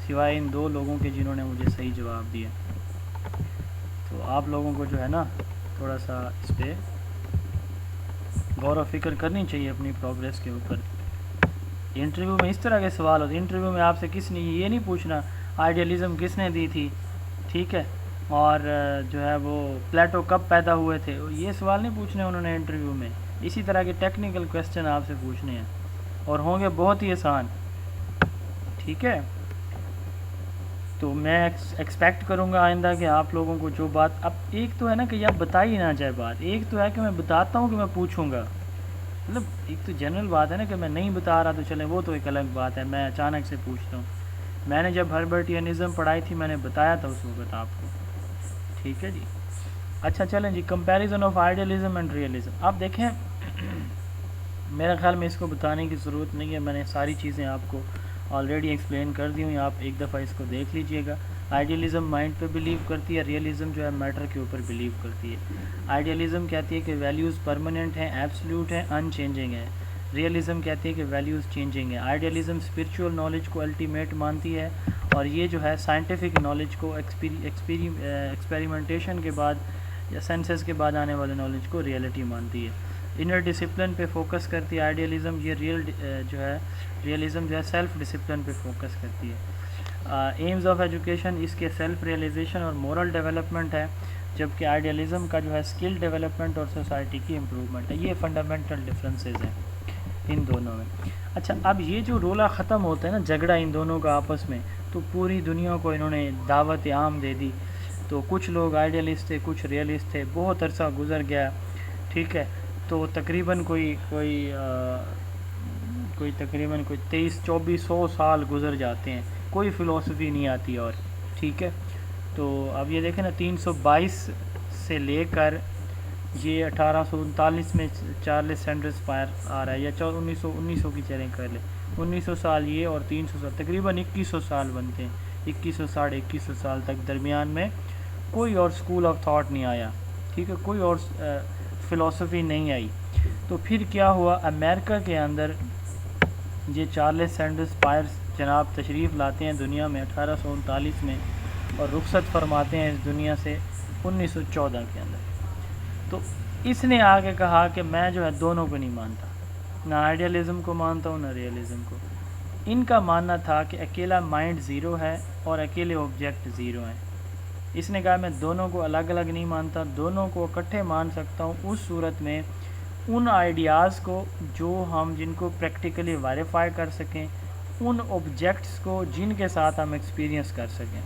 سوائے ان 2 لوگوں کے جنہوں نے مجھے صحیح جواب دیا. تو آپ لوگوں کو جو ہے نا تھوڑا سا اس پہ غور و فکر کرنی چاہیے اپنی پروگریس کے اوپر. انٹرویو میں اس طرح کے سوال ہوتے ہیں, انٹرویو میں آپ سے کس نے یہ نہیں پوچھنا آئیڈیالزم کس نے دی تھی, ٹھیک ہے, اور جو ہے وہ پلیٹو کب پیدا ہوئے تھے, یہ سوال نہیں پوچھنے انہوں نے انٹرویو میں. اسی طرح کے ٹیکنیکل کویسچن آپ سے پوچھنے ہیں, اور ہوں گے بہت ہی آسان, ٹھیک ہے؟ تو میں ایکسپیکٹ کروں گا آئندہ کہ آپ لوگوں کو جو بات, اب ایک تو ہے نا کہ یہ بتائی نہ جائے بات, ایک تو ہے کہ میں بتاتا ہوں کہ میں پوچھوں گا, مطلب ایک تو جنرل بات ہے نا کہ میں نہیں بتا رہا تو چلیں وہ تو ایک الگ بات ہے, میں اچانک سے پوچھتا ہوں. میں نے جب ہربرٹینزم پڑھائی تھی میں نے بتایا تھا اس وقت آپ کو, ٹھیک ہے جی. اچھا چلیں جی, comparison of idealism and realism. آپ دیکھیں میرا خیال میں اس کو بتانے کی ضرورت نہیں ہے, میں نے ساری چیزیں آپ کو آلریڈی ایکسپلین کر دی ہوئی, آپ ایک دفعہ اس کو دیکھ لیجئے گا. آئیڈیالزم مائنڈ پہ بلیو کرتی ہے, ریئلزم جو ہے میٹر کے اوپر بلیو کرتی ہے. آئیڈیالزم کہتی ہے کہ ویلیوز پرماننٹ ہیں, ایبسلیوٹ ہیں, ان چینجنگ ہیں. ریئلزم کہتی ہے کہ ویلیوز چینجنگ ہیں. آئیڈیالزم اسپرچول نالج کو الٹیمیٹ مانتی ہے, اور یہ جو ہے سائنٹیفک نالج کو ایکسپیریمنٹیشن کے بعد یا سینسز کے بعد آنے والے نالج کو ریئلٹی مانتی ہے. انر ڈسپلن پہ فوکس کرتی ہے آئیڈیالزم, یہ ریئلزم جو ہے سیلف ڈسپلن پہ فوکس کرتی ہے. ایمز آف ایجوکیشن اس کے سیلف ریئلائزیشن اور مورل ڈیولپمنٹ ہے, جبکہ آئیڈیالزم کا جو ہے اسکل ڈیولپمنٹ اور سوسائٹی کی امپرومنٹ ہے. یہ فنڈامنٹل ڈفرینسز ہیں ان دونوں میں. اچھا اب یہ جو رولا ختم ہوتا ہے نا جھگڑا ان دونوں کا آپس میں, تو پوری دنیا کو انہوں نے دعوت عام دے دی. تو کچھ لوگ آئیڈیالسٹ تھے, کچھ ریئلسٹ تھے, بہت عرصہ گزر گیا, ٹھیک ہے, تو تقریباً کوئی 2300-2400 سال گزر جاتے ہیں, کوئی فلسفی نہیں آتی اور, ٹھیک ہے. تو اب یہ دیکھیں نا 322 سے لے کر یہ 1839 میں چارلس سینڈرس پائر آ رہا ہے, یا 1900 کی چیلنج کر لیں, 1900 سال یہ اور 300 سال, تقریباً 2100 سال بنتے ہیں. 2100 ساڑھے 2100 سال تک درمیان میں کوئی اور اسکول آف تھاٹ نہیں آیا, ٹھیک ہے, کوئی اور فلسفی نہیں آئی. تو پھر کیا ہوا, امریکہ کے اندر یہ چارلس سینڈرس جناب تشریف لاتے ہیں دنیا میں 1839 میں اور رخصت فرماتے ہیں اس دنیا سے 1914 کے اندر. تو اس نے آگے کہا کہ میں جو ہے دونوں کو نہیں مانتا، نہ آئیڈیالزم کو مانتا ہوں نہ ریئلزم کو. ان کا ماننا تھا کہ اکیلا مائنڈ زیرو ہے اور اکیلے آبجیکٹ زیرو ہیں. اس نے کہا میں دونوں کو الگ الگ نہیں مانتا، دونوں کو اکٹھے مان سکتا ہوں اس صورت میں ان آئیڈیاز کو جو ہم جن کو پریکٹیکلی ویریفائی کر سکیں، ان آبجیکٹس کو جن کے ساتھ ہم ایکسپیرینس کر سکیں.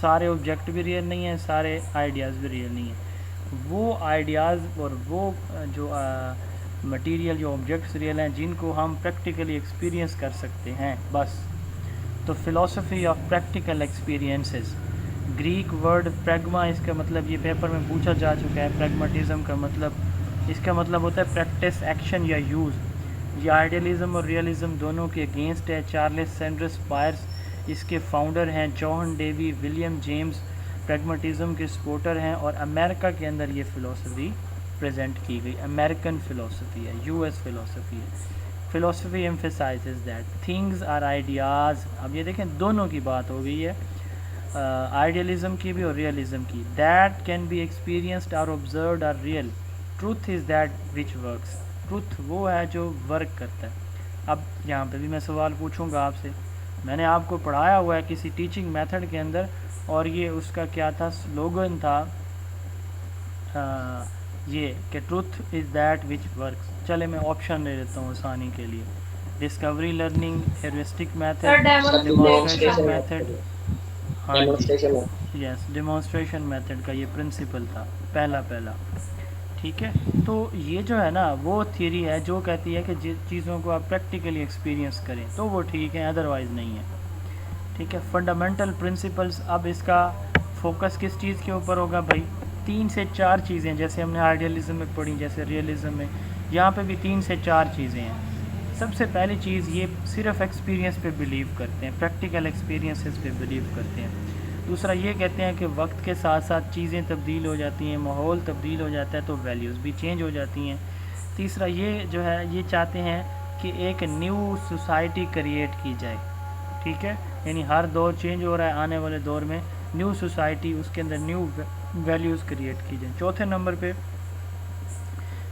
سارے آبجیکٹ بھی ریئل نہیں ہیں، سارے آئیڈیاز بھی ریئل نہیں ہیں. وہ آئیڈیاز اور وہ جو مٹیریل جو آبجیکٹس ریئل ہیں جن کو ہم پریکٹیکلی ایکسپیرینس کر سکتے ہیں بس. تو philosophy of practical experiences, Greek word pragma, اس کا مطلب یہ پیپر میں پوچھا جا چکا ہے. پریگماٹزم کا مطلب، اس کا مطلب ہوتا ہے پریکٹس، ایکشن یا یوز. یہ آئیڈیالزم اور ریئلزم دونوں کے اگینسٹ ہے. چارلس سینڈرس پائرس اس کے فاؤنڈر ہیں. جوہن ڈیوی، ولیم جیمز پریگماٹزم کے سپورٹر ہیں. اور امریکہ کے اندر یہ فلاسفی پریزنٹ کی گئی. امریکن فلاسفی ہے، یو ایس فلاسفی ہے. Philosophy emphasises that things are ideas. اب یہ دیکھیں دونوں کی بات ہو گئی ہے، آئیڈیالزم کی بھی اور ریئلزم کی. That can be experienced or observed are real. Truth is that which works. Truth وہ ہے جو ورک کرتا ہے. اب یہاں پہ بھی میں سوال پوچھوں گا آپ سے. میں نے آپ کو پڑھایا ہوا ہے کسی ٹیچنگ میتھڈ کے اندر، اور یہ اس کا کیا تھا، سلوگن تھا یہ کہ truth is that which works. چلے میں آپشن لے لیتا ہوں آسانی کے لیے. Discovery learning, heuristic method, demonstration method. ہاں جی، یس، ڈیمانسٹریشن میتھڈ کا یہ پرنسپل تھا پہلا. ٹھیک ہے، تو یہ جو ہے نا وہ تھیوری ہے جو کہتی ہے کہ جن چیزوں کو آپ پریکٹیکلی ایکسپیرینس کریں تو وہ ٹھیک ہے، ادروائز نہیں ہے. ٹھیک ہے، فنڈامنٹل پرنسپلز. اب اس کا فوکس کس چیز کے اوپر ہوگا بھائی؟ 3 سے 4 چیزیں، جیسے ہم نے آئیڈیالزم میں پڑھی، جیسے ریئلزم میں، یہاں پہ بھی 3 سے 4 چیزیں ہیں. سب سے پہلی چیز، یہ صرف ایکسپیرینس پہ بلیو کرتے ہیں، پریکٹیکل ایکسپیرینسز پہ بلیو کرتے ہیں. دوسرا یہ کہتے ہیں کہ وقت کے ساتھ ساتھ چیزیں تبدیل ہو جاتی ہیں، ماحول تبدیل ہو جاتا ہے تو ویلیوز بھی چینج ہو جاتی ہیں. تیسرا یہ جو ہے یہ چاہتے ہیں کہ ایک نیو سوسائٹی کریٹ کی جائے. ٹھیک ہے، یعنی ہر دور چینج ہو رہا ہے، آنے والے دور میں نیو سوسائٹی، اس کے اندر نیو ویلیوز کریٹ کی جائیں. چوتھے نمبر پہ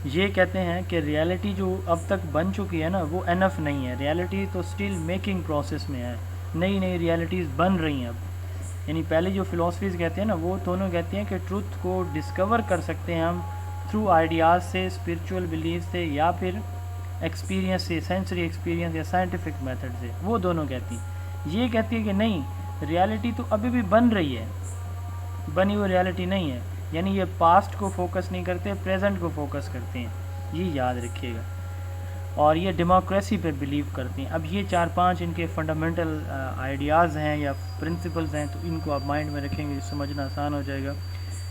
یہ کہتے ہیں کہ ریالٹی جو اب تک بن چکی ہے نا وہ انف نہیں ہے. ریالٹی تو اسٹل میکنگ پروسیس میں ہے، نئی ریالٹیز بن رہی ہیں اب. یعنی پہلے جو فلاسفیز کہتے ہیں نا وہ دونوں کہتے ہیں کہ ٹروتھ کو ڈسکور کر سکتے ہیں ہم تھرو آئیڈیاز سے، اسپرچول بلیف سے، یا پھر ایکسپیرینس سے، سینسری ایکسپیرینس یا سائنٹیفک میتھڈ سے. وہ دونوں کہتی ہیں. یہ کہتی ہے کہ نہیں، ریالٹی تو ابھی بھی بن رہی ہے، بنی ہوئی ریالٹی نہیں ہے. یعنی یہ پاسٹ کو فوکس نہیں کرتے، پریزنٹ کو فوکس کرتے ہیں. یہ یاد رکھیے گا. اور یہ ڈیموکریسی پہ بلیو کرتے ہیں. اب یہ 4-5 ان کے فنڈامنٹل آئیڈیاز ہیں یا پرنسپلز ہیں، تو ان کو آپ مائنڈ میں رکھیں گے، سمجھنا آسان ہو جائے گا.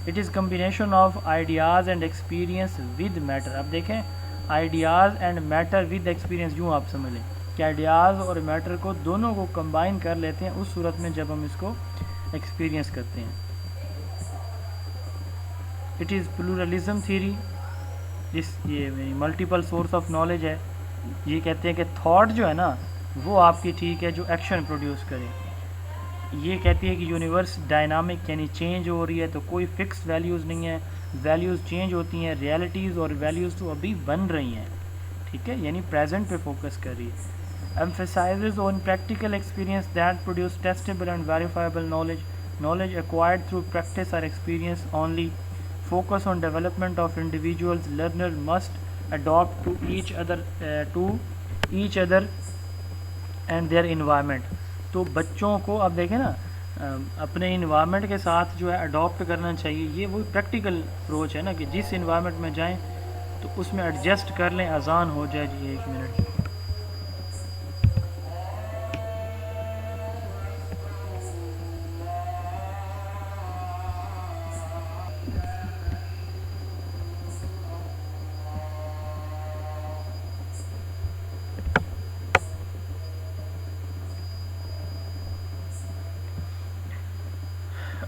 It is combination of ideas and experience with matter. اب دیکھیں، ideas and matter with experience, یوں آپ سمجھ لیں کہ آئیڈیاز اور میٹر کو دونوں کو کمبائن کر لیتے ہیں اس صورت میں جب ہم اس کو ایکسپیرینس کرتے ہیں. It is pluralism theory. یہ ملٹیپل سورس آف نالج ہے. یہ کہتے ہیں کہ تھاٹ جو ہے نا وہ آپ کی ٹھیک ہے جو ایکشن پروڈیوس کرے. یہ کہتی ہے کہ یونیورس ڈائنامک، یعنی چینج ہو رہی ہے تو کوئی فکس ویلیوز نہیں ہے، ویلیوز چینج ہوتی ہیں. ریالٹیز اور ویلیوز تو ابھی بن رہی ہیں. ٹھیک ہے، یعنی پریزنٹ پہ فوکس کر رہی ہے. emphasizes on practical experience that produce testable and verifiable knowledge acquired through practice or experience only. Focus on development of individuals. Learner must adopt to each other and their environment. تو بچوں کو اب دیکھیں نا اپنے انوائرمنٹ کے ساتھ جو ہے اڈاپٹ کرنا چاہیے. یہ وہ پریکٹیکل اپروچ ہے نا کہ جس انوائرمنٹ میں جائیں تو اس میں ایڈجسٹ کر لیں. اذان ہو جائے جی، 1 منٹ.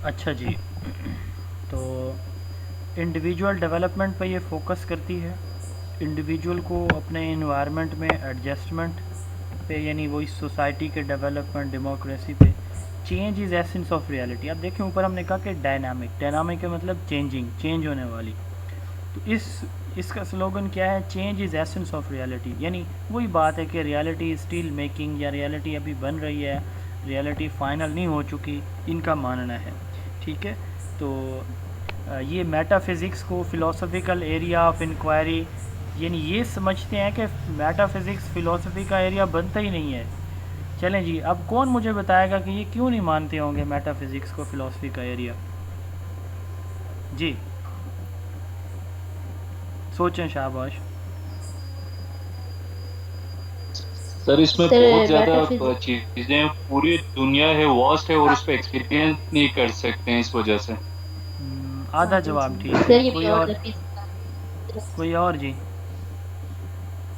اچھا جی، تو انڈیویجول ڈیولپمنٹ پہ یہ فوکس کرتی ہے. انڈیویجول کو اپنے انوائرمنٹ میں ایڈجسٹمنٹ پہ یعنی وہ اس سوسائٹی کے ڈیولپمنٹ ڈیموکریسی پہ. Change is essence of reality. اب دیکھیں اوپر ہم نے کہا کہ ڈائنامک کا مطلب چینج ہونے والی. تو اس کا سلوگن کیا ہے؟ Change is essence of reality. یعنی وہی بات ہے کہ ریالٹی از اسٹل میکنگ یا ریالٹی ابھی بن رہی ہے, ریالٹی فائنل نہیں ہو چکی, ان کا ماننا ہے. ٹھیک ہے, تو یہ میٹا فزکس کو فلاسفیکل ایریا آف انکوائری, یعنی یہ سمجھتے ہیں کہ میٹا فزکس فلاسفی کا ایریا بنتا ہی نہیں ہے. چلیں جی, اب کون مجھے بتائے گا کہ یہ کیوں نہیں مانتے ہوں گے میٹا فزکس کو فلاسفی کا ایریا؟ جی سوچیں شاباش. سر اس میں سر بہت زیادہ میٹا فزکس چیزیں, پوری دنیا ہے, واسٹ ہے, اور اس پہ ایکسپیرینس نہیں کر سکتے ہیں اس وجہ سے. آدھا جواب ٹھیک سر ہے. یہ کوئی بیونڈ اور؟ دا فزکس. کوئی اور جی؟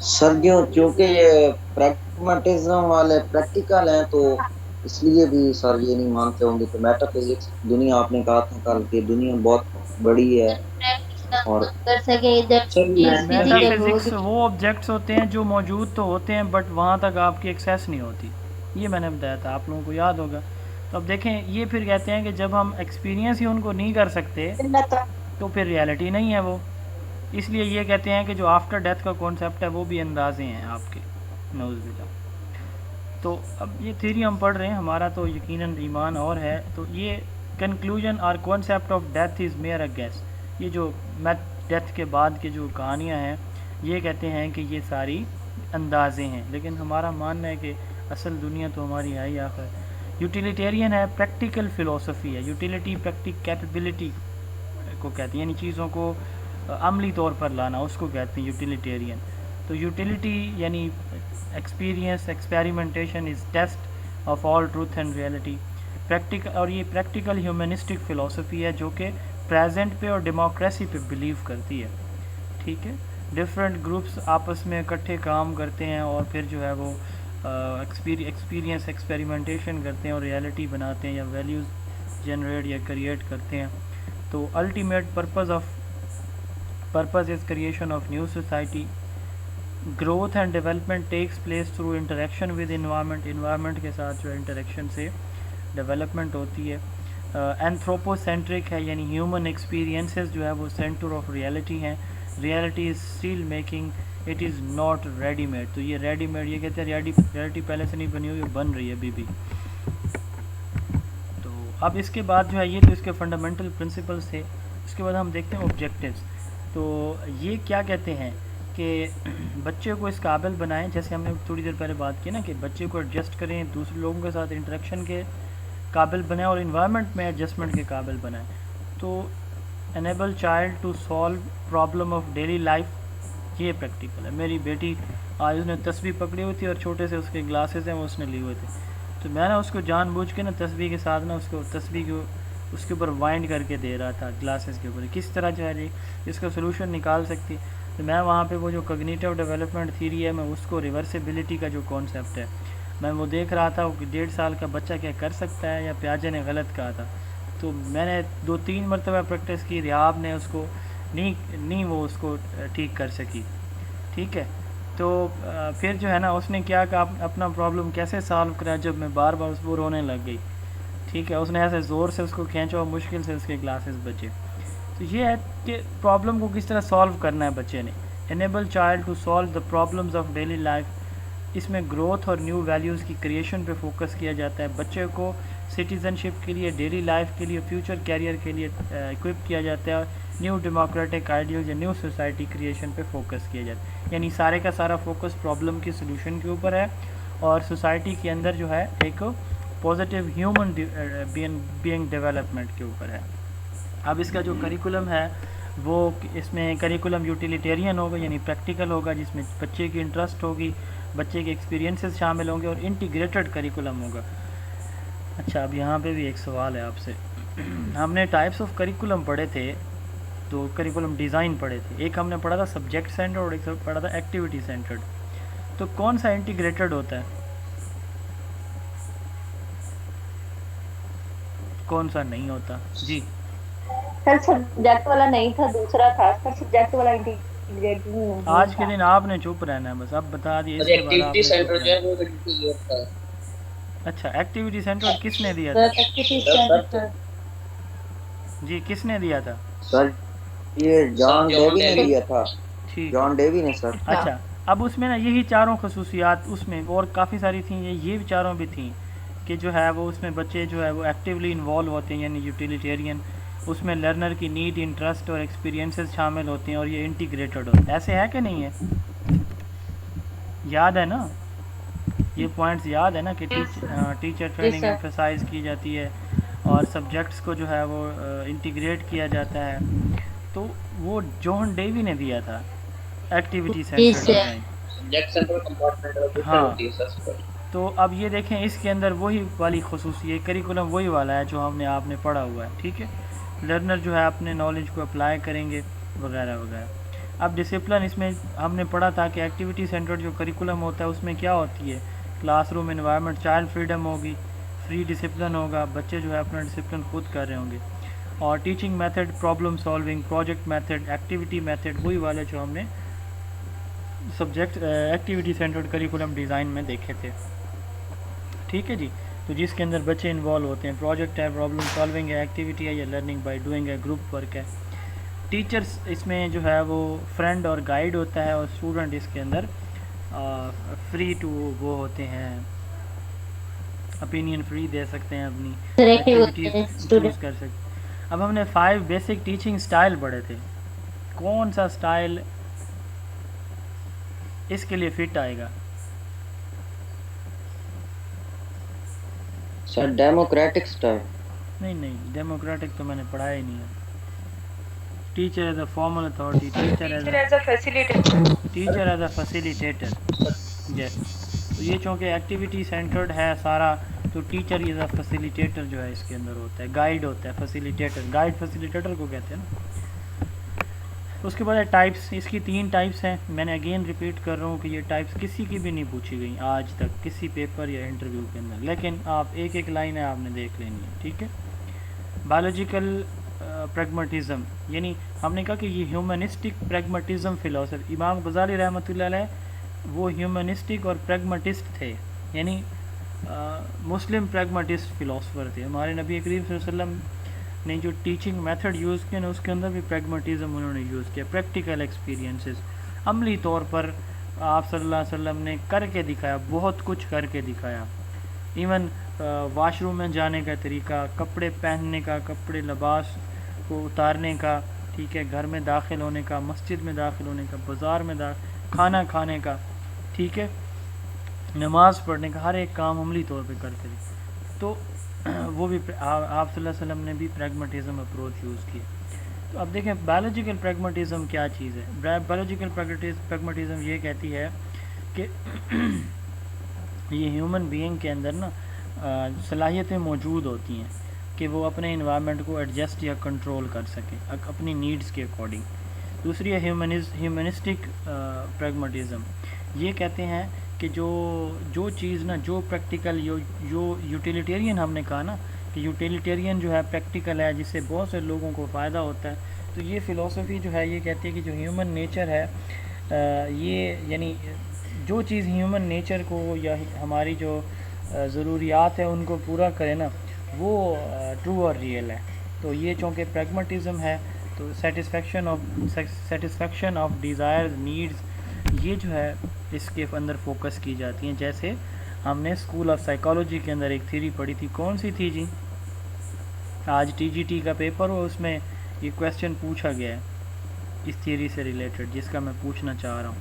سر چونکہ یہ پریگماٹزم والے پریکٹیکل ہیں تو اس لیے بھی سر یہ نہیں مانتے ہوں گے کہ میٹا فزکس دنیا, آپ نے کہا تھا کل کہ دنیا بہت بڑی ہے اور کر سکیں جب چیز میٹا فزیکل فزکس ہوگی. وہ آبجیکٹس ہوتے ہیں جو موجود تو ہوتے ہیں بٹ وہاں تک آپ کی ایکسیس نہیں ہوتی. یہ میں نے بتایا تھا, آپ لوگوں کو یاد ہوگا. تو اب دیکھیں, یہ پھر کہتے ہیں کہ جب ہم ایکسپیرینس ہی ان کو نہیں کر سکتے تو پھر ریالٹی نہیں ہے وہ. اس لیے یہ کہتے ہیں کہ جو آفٹر ڈیتھ کا کانسیپٹ ہے وہ بھی اندازے ہیں آپ کے. نعوذ باللہ. تو اب یہ تھیوری ہم پڑھ رہے ہیں, ہمارا تو یقیناً ایمان اور ہے. تو یہ کنکلوژن اور concept of death is mere a gas. یہ جو ڈیتھ کے بعد کے جو کہانیاں ہیں, یہ کہتے ہیں کہ یہ ساری اندازے ہیں. لیکن ہمارا ماننا ہے کہ اصل دنیا تو ہماری ہے ہی آخر. یوٹیلیٹیرین ہے, پریکٹیکل فلاسفی ہے. یوٹیلیٹی پریکٹک کیپیبلٹی کو کہتے ہیں, یعنی چیزوں کو عملی طور پر لانا, اس کو کہتے ہیں یوٹیلیٹیرین. تو یوٹیلیٹی یعنی experience, experimentation is test of all truth and reality. اور یہ پریکٹیکل ہیومنسٹک فلاسفی ہے جو کہ پریزنٹ پہ اور ڈیموکریسی پہ بلیو کرتی ہے. ٹھیک ہے, ڈفرینٹ گروپس آپس میں اکٹھے کام کرتے ہیں اور پھر جو ہے وہ ایکسپیرینس ایکسپیریمنٹیشن کرتے ہیں اور ریالٹی بناتے ہیں یا ویلیوز جنریٹ یا کریٹ کرتے ہیں. تو ultimate purpose is creation of new society. Growth and development takes place through interaction with environment. Environment کے ساتھ جو انٹریکشن سے ڈیولپمنٹ ہوتی ہے. اینتھروپو سینٹرک ہے, یعنی ہیومن ایکسپیرینسز جو ہے وہ سینٹر آف ریالٹی ہیں. Reality is still making, it is not ready made. تو یہ ریڈی میڈ, یہ کہتے ہیں ریالٹی پہلے سے نہیں بنی ہوئی, بن رہی ہے ابھی بھی. تو اب اس کے بعد جو ہے یہ تو اس کے فنڈامنٹل پرنسپلس تھے. اس کے بعد ہم دیکھتے ہیں آبجیکٹیوز. تو یہ کیا کہتے ہیں کہ بچے کو اس قابل بنائیں, جیسے ہم نے تھوڑی دیر پہلے بات کی نا کہ بچے کو ایڈجسٹ کریں, دوسرے لوگوں کے ساتھ انٹریکشن کے قابل بنائیں اور انوائرمنٹ میں ایڈجسٹمنٹ کے قابل بنائیں. تو enable child to solve problem of daily life, یہ پریکٹیکل ہے. میری بیٹی آج اس نے تسبیح پکڑی ہوئی تھی اور چھوٹے سے اس کے گلاسز ہیں وہ اس نے لیے ہوئے تھے. تو میں نے اس کو جان بوجھ کے نا تسبیح کے ساتھ نا اس کو تسبیح کو اس کے اوپر وائنڈ کر کے دے رہا تھا گلاسز کے اوپر, کس طرح جو ہے اس کا سلوشن نکال سکتی. تو میں وہاں پہ وہ جو کوگنیٹو ڈیولپمنٹ تھیوری ہے, میں اس کو ریورسیبلٹی کا جو کانسیپٹ ہے, میں وہ دیکھ رہا تھا کہ 1.5 سال کا بچہ کیا کر سکتا ہے, یا پیاجے نے غلط کہا تھا. تو میں نے 2-3 مرتبہ پریکٹس کی, ریاب نے اس کو نہیں وہ اس کو ٹھیک کر سکی. ٹھیک ہے, تو پھر جو ہے نا اس نے کیا کہ اپنا پرابلم کیسے سالو کرا, جب میں بار بار اس کو رونے لگ گئی. ٹھیک ہے, اس نے ایسے زور سے اس کو کھینچا اور مشکل سے اس کے گلاسز بچے. تو یہ ہے کہ پرابلم کو کس طرح سالو کرنا ہے بچے نے. Enable child to solve the problems of daily life. اس میں گروتھ اور نیو ویلیوز کی کریشن پہ فوکس کیا جاتا ہے. بچے کو سٹیزن شپ کے لیے, ڈیلی لائف کے لیے, فیوچر کیریئر کے لیے اکوپ کیا جاتا ہے. نیو ڈیموکریٹک آئیڈیلز یا نیو سوسائٹی کریشن پہ فوکس کیا جاتا ہے. یعنی سارے کا سارا فوکس پرابلم کی سلوشن کے اوپر ہے اور سوسائٹی کے اندر جو ہے ایک پازیٹیو ہیومن بینگ ڈیولپمنٹ کے اوپر ہے. اب اس کا جو کریکولم ہے وہ اس میں کریکولم یوٹیلیٹیرین ہوگا, یعنی پریکٹیکل ہوگا, جس میں بچے کی انٹرسٹ ہوگی, بچے کے ایکسپیرینسز شامل ہوں گے, اور انٹیگریٹڈ کریکولم ہوگا. اچھا, اب یہاں پہ بھی ایک سوال ہے آپ سے. ہم نے ٹائپس آف کریکولم پڑھے تھے, تو کریکولم ڈیزائن پڑھے تھے. ایک ہم نے پڑھا تھا سبجیکٹ سینٹرڈ اور ایک پڑھا تھا ایکٹیویٹی سینٹرڈ. تو کون سا انٹیگریٹڈ ہوتا ہے, کون سا نہیں ہوتا؟ جی سر سبجیکٹ والا نہیں تھا, دوسرا تھا سر سبجیکٹ والا. آج کے دن آپ نے چپ رہنا ہے بس، اب بتا دیے اس کے بعد آپ ایکٹیویٹی نے چپ سینٹر جو ہے رہنا وہ بالکل یہ ہوتا ہے ہے۔ اچھا ایکٹیویٹی سینٹر کس نے دیا سر تھا؟ ایکٹیویٹی سر سینٹر جی کس نے دیا تھا؟ سر یہ سر جان جان ڈیوی نے ڈیوی دیا تھا، ٹھیک ہے، جان ڈیوی نے سر۔ اچھا اب اس میں نا یہی چاروں خصوصیات اس میں اور کافی ساری تھیں، یہ چاروں بھی تھیں کہ جو ہے وہ اس میں بچے جو ہے وہ ایکٹیولی انوالو ہوتے ہیں، یعنی یوٹیلیٹیرین، اس میں لرنر کی نیڈ، انٹرسٹ اور ایکسپیرینسز شامل ہوتے ہیں اور یہ انٹیگریٹڈ ہوتے ہیں۔ ایسے ہے کہ نہیں ہے؟ یاد ہے نا یہ پوائنٹس؟ یاد ہے نا کہ ٹیچر ٹریننگ سر ایمفیسائز کی جاتی ہے اور سبجیکٹس کو جو ہے وہ انٹیگریٹ کیا جاتا ہے، تو وہ جان ڈیوی نے دیا تھا ایکٹیویٹی جی سینٹر سر design. Subject centre compartment different ہاں ہوتی ہے سر۔ تو اب یہ دیکھیں اس کے اندر وہی والی خصوصیت، کریکولم وہی والا ہے جو آپ نے پڑھا ہوا ہے، ٹھیک ہے؟ لرنر جو ہے اپنے نالج کو اپلائی کریں گے وغیرہ وغیرہ۔ اب ڈسپلن اس میں ہم نے پڑھا تھا کہ ایکٹیویٹی سینٹر جو کریکولم ہوتا ہے اس میں کیا ہوتی ہے؟ Class room environment, child freedom ہوگی، فری ڈسپلن ہوگا، بچے جو ہے اپنا ڈسپلن خود کر رہے ہوں گے، اور teaching method, problem solving, project method, activity method وہی والے جو ہم نے subject activity centred curriculum design میں دیکھے تھے، ٹھیک ہے جی؟ تو جس کے اندر بچے انوالو ہوتے ہیں، پروجیکٹ ہے، پرابلم سالونگ ہے، ایکٹیویٹی ہے یا لرننگ بائی ڈوئنگ ہے، گروپ ورک ہے۔ ٹیچرس اس میں جو ہے وہ فرینڈ اور گائیڈ ہوتا ہے، اور اسٹوڈنٹ اس کے اندر فری ٹو وہ ہوتے ہیں، اپینین فری دے سکتے ہیں، اپنی سلیکٹو ہوتے ایکٹیویٹیز ہیں چوز اسٹوڈنٹ۔ کر سکتے ہیں۔ اب ہم نے 5 بیسک ٹیچنگ سٹائل پڑھے تھے، کون سا سٹائل اس کے لیے فٹ آئے گا؟ Sir democratic style. نہیں ڈیموکریٹک تو میں نے پڑھایا ہی نہیں ہے۔ Teacher as a formal authority, teacher as as a facilitator, a facilitator, yes. تو یہ چونکہ ایکٹیویٹی سینٹرڈ ہے سارا، تو ٹیچر ایز اے فیسیلیٹیٹر جو ہے اس کے اندر ہوتا ہے، گائیڈ ہوتا ہے، فیسیلیٹیٹر، گائیڈ فیسیلیٹیٹر کو کہتے ہیں نا۔ اس کے بعد ہے ٹائپس، اس کی 3 ٹائپس ہیں، میں نے اگین ریپیٹ کر رہا ہوں کہ یہ ٹائپس کسی کی بھی نہیں پوچھی گئی آج تک کسی پیپر یا انٹرویو کے اندر، لیکن آپ ایک لائن ہے آپ نے دیکھ لینی ہے، ٹھیک ہے؟ بایولوجیکل پریگمیٹزم، یعنی ہم نے کہا کہ یہ ہیومنسٹک پریگمیٹزم فلاسفی، امام غزالی رحمۃ اللہ علیہ وہ ہیومنسٹک اور پریگمیٹسٹ تھے، یعنی مسلم پریگمیٹسٹ فلاسفر تھے۔ ہمارے نبی کریم صلی اللہ علیہ وسلم نے جو ٹیچنگ میتھڈ یوز کیا نا اس کے اندر بھی پریگمیٹزم انہوں نے یوز کیا، پریکٹیکل ایکسپیرینسز، عملی طور پر آپ صلی اللہ علیہ وسلم نے کر کے دکھایا، بہت کچھ کر کے دکھایا، ایون واش روم میں جانے کا طریقہ، کپڑے پہننے کا، کپڑے لباس کو اتارنے کا، ٹھیک ہے، گھر میں داخل ہونے کا، مسجد میں داخل ہونے کا، بازار میں کھانا کھانے کا، ٹھیک ہے، نماز پڑھنے کا، ہر ایک کام عملی طور پہ کر کے تو وہ بھی آپ صلی اللہ علیہ وسلم نے بھی پریگمیٹزم اپروچ یوز کی۔ تو اب دیکھیں بایولوجیکل پریگمیٹزم کیا چیز ہے؟ بایولوجیکل پریگمیٹزم یہ کہتی ہے کہ یہ ہیومن بینگ کے اندر نا صلاحیتیں موجود ہوتی ہیں کہ وہ اپنے انوائرمنٹ کو ایڈجسٹ یا کنٹرول کر سکے اپنی نیڈز کے اکارڈنگ۔ دوسری ہے ہیومنسٹک پریگمیٹزم، یہ کہتے ہیں کہ جو چیز نا جو پریکٹیکل جو یوٹیلیٹیرین ہم نے کہا نا کہ یوٹیلیٹیرین جو ہے پریکٹیکل ہے، جس سے بہت سے لوگوں کو فائدہ ہوتا ہے، تو یہ فلسفی جو ہے یہ کہتی ہے کہ جو ہیومن نیچر ہے یہ یعنی جو چیز ہیومن نیچر کو یا ہماری جو ضروریات ہے ان کو پورا کرے نا وہ ٹرو اور ریئل ہے۔ تو یہ چونکہ پریگمیٹزم ہے تو سیٹسفیکشن آف ڈیزائرز، نیڈز، یہ جو ہے اس کے اندر فوکس کی جاتی ہیں۔ جیسے ہم نے اسکول آف سائیکالوجی کے اندر ایک تھیوری پڑھی تھی، کون سی تھی جی؟ آج TGT کا پیپر ہو، اس میں یہ کویسچن پوچھا گیا ہے اس تھیوری سے ریلیٹڈ، جس کا میں پوچھنا چاہ رہا ہوں،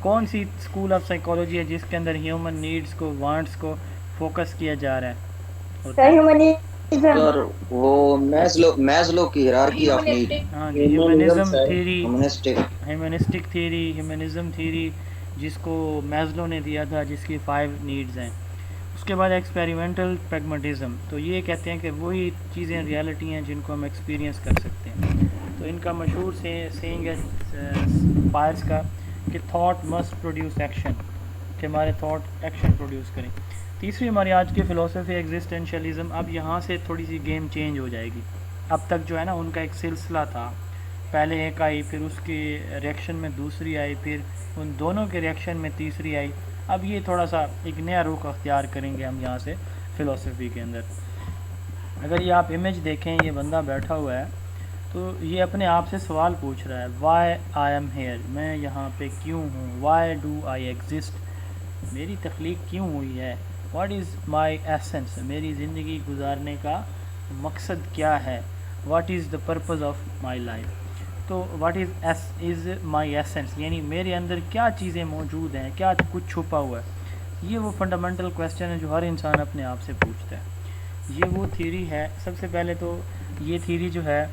کون سی اسکول آف سائیکالوجی ہے جس کے اندر ہیومن نیڈز کو، وانٹس کو فوکس کیا جا رہا ہے؟ سر وہ میزلو کی ہیرارکی آف نیڈ، ہاں جی، humanism theory, humanistic humanism theory جس کو میزلو نے دیا تھا، جس کی 5 نیڈز ہیں۔ اس کے بعد ایکسپیریمنٹل پریگمیٹزم، تو یہ کہتے ہیں کہ وہی چیزیں ریالٹی ہیں جن کو ہم ایکسپیرینس کر سکتے ہیں۔ تو ان کا مشہور سینگ ہے پائرس کا کہ تھاٹ مسٹ پروڈیوس ایکشن، کہ ہمارے تھاٹ ایکشن پروڈیوس کریں۔ تیسری ہماری آج کی فلسفی ایگزسٹینشیلزم۔ اب یہاں سے تھوڑی سی گیم چینج ہو جائے گی۔ اب تک جو ہے نا ان کا ایک سلسلہ تھا پہلے ایک آئی، پھر اس کے ریئیکشن میں دوسری آئی، پھر ان دونوں کے ریئیکشن میں تیسری آئی. اب یہ تھوڑا سا ایک نیا رخ اختیار کریں گے ہم یہاں سے فلسفی کے اندر. اگر یہ آپ امیج دیکھیں، یہ بندہ بیٹھا ہوا ہے تو یہ اپنے آپ سے سوال پوچھ رہا ہے، وائی آئی ایم ہیئر، میں یہاں پہ کیوں ہوں، وائی ڈو آئی ایگزسٹ، میری تخلیق کیوں ہوئی ہے، واٹ از مائی ایسنس، میری زندگی گزارنے کا مقصد کیا ہے، what is the purpose of my life. تو واٹ از مائی ایسنس، یعنی میرے اندر کیا چیزیں موجود ہیں، کیا کچھ چھپا ہوا ہے. یہ وہ فنڈامنٹل کویسچن ہے جو ہر انسان اپنے آپ سے پوچھتا ہے. یہ وہ تھیوری ہے. سب سے پہلے تو یہ تھیوری جو ہے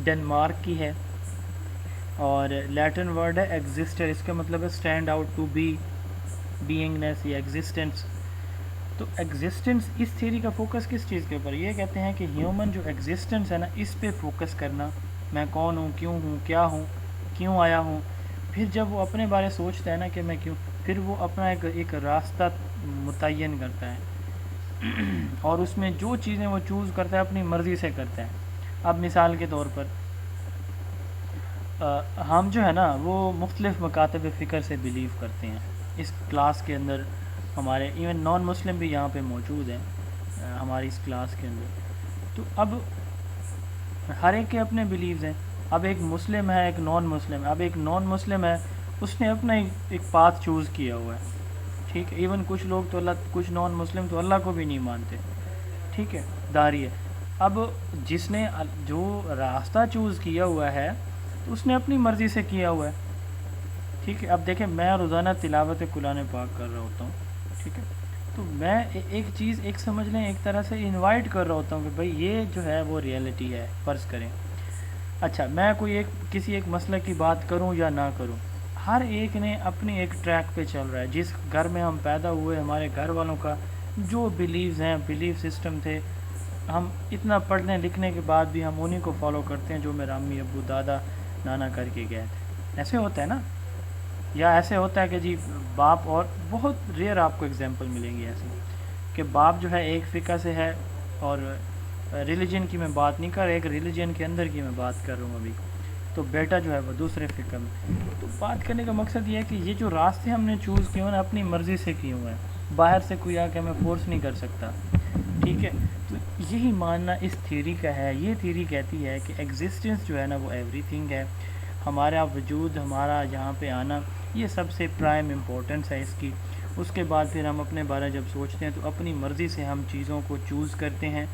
ڈنمارک کی ہے، اور لیٹن ورڈ ہے ایگزسٹر، اس کا مطلب ہے اسٹینڈ آؤٹ، ٹو بی، بینگنیس یا ایگزسٹنس. تو ایگزسٹنس، اس تھیوری کا فوکس کس چیز کے اوپر؟ یہ کہتے ہیں کہ ہیومن جو ایگزسٹنس ہے نا، اس پہ فوکس کرنا، میں کون ہوں، کیا ہوں، کیوں آیا ہوں. پھر جب وہ اپنے بارے سوچتا ہے نا کہ میں کیوں، پھر وہ اپنا ایک راستہ متعین کرتا ہے، اور اس میں جو چیزیں وہ چوز کرتا ہے اپنی مرضی سے کرتا ہے. اب مثال کے طور پر ہم جو ہے نا وہ مختلف مکاتب فکر سے بلیو کرتے ہیں. اس کلاس کے اندر ہمارے ایون نان مسلم بھی یہاں پہ موجود ہیں ہماری اس کلاس کے اندر. تو اب ہر ایک کے اپنے بلیوز ہیں. اب ایک مسلم ہے، ایک نان مسلم ہے. اب ایک نان مسلم ہے، اس نے اپنا ایک پاتھ چوز کیا ہوا ہے، ٹھیک ہے. ایون کچھ لوگ تو کچھ نان مسلم تو اللہ کو بھی نہیں مانتے، ٹھیک ہے، داڑھی ہے. اب جس نے جو راستہ چوز کیا ہوا ہے تو اس نے اپنی مرضی سے کیا ہوا ہے، ٹھیک ہے. اب دیکھیں، میں روزانہ تلاوت قرآن پاک کر رہا ہوتا ہوں، ٹھیک ہے. تو میں ایک چیز، ایک سمجھ لیں ایک طرح سے انوائٹ کر رہا ہوتا ہوں کہ بھائی یہ جو ہے وہ ریئلٹی ہے، فرض کریں. اچھا، میں کوئی کسی ایک مسئلہ کی بات کروں یا نہ کروں، ہر ایک نے اپنی ایک ٹریک پہ چل رہا ہے. جس گھر میں ہم پیدا ہوئے، ہمارے گھر والوں کا جو بلیوز ہیں، بلیف سسٹم تھے، ہم اتنا پڑھنے لکھنے کے بعد بھی ہم انہیں کو فالو کرتے ہیں جو میرا امی ابو دادا نانا کر کے گئے تھے. ایسے ہوتا ہے نا. یا ایسے ہوتا ہے کہ جی باپ، اور بہت ریئر آپ کو اگزامپل ملیں گی ایسی کہ باپ جو ہے ایک فقہ سے ہے، اور ریلیجن کی میں بات نہیں کر رہا، ایک ریلیجن کے اندر کی میں بات کر رہا ہوں ابھی، تو بیٹا جو ہے وہ دوسرے فقہ میں. تو بات کرنے کا مقصد یہ ہے کہ یہ جو راستے ہم نے چوز کیے ہیں نا، اپنی مرضی سے کیے ہوئے ہیں، باہر سے کوئی آ کے ہمیں فورس نہیں کر سکتا، ٹھیک ہے. تو یہی ماننا اس تھیوری کا ہے. یہ تھیوری کہتی ہے کہ ایگزسٹنس جو ہے نا وہ ایوری تھنگ ہے. ہمارا وجود، ہمارا یہاں پہ آنا، یہ سب سے پرائم امپورٹنس ہے اس کی. اس کے بعد پھر ہم اپنے بارے جب سوچتے ہیں تو اپنی مرضی سے ہم چیزوں کو چوز کرتے ہیں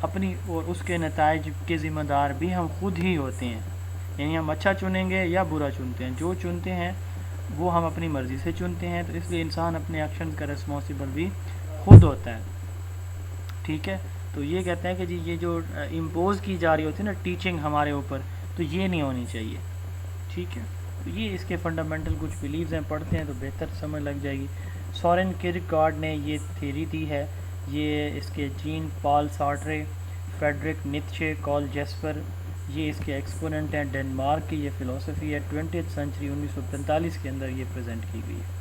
اپنی، اور اس کے نتائج کے ذمہ دار بھی ہم خود ہی ہوتے ہیں. یعنی ہم اچھا چنیں گے یا برا چنتے ہیں، جو چنتے ہیں وہ ہم اپنی مرضی سے چنتے ہیں. تو اس لیے انسان اپنے ایکشن کا رسپانسیبل بھی خود ہوتا ہے، ٹھیک ہے. تو یہ کہتے ہیں کہ جی یہ جو امپوز کی جا رہی ہوتی ہے نا ٹیچنگ ہمارے اوپر، تو یہ نہیں ہونی چاہیے، ٹھیک ہے. تو یہ اس کے فنڈامنٹل کچھ بلیوز ہیں، پڑھتے ہیں تو بہتر سمجھ لگ جائے گی. سورن کیرکگارڈ نے یہ تھیوری دی ہے. یہ اس کے جین پال سارٹرے، فریڈرک نیتشے، کال جیسپر، یہ اس کے ایکسپوننٹ ہیں. ڈنمارک کی یہ فلسفی ہے، 20th سینچری 1945 کے اندر یہ پریزنٹ کی گئی ہے.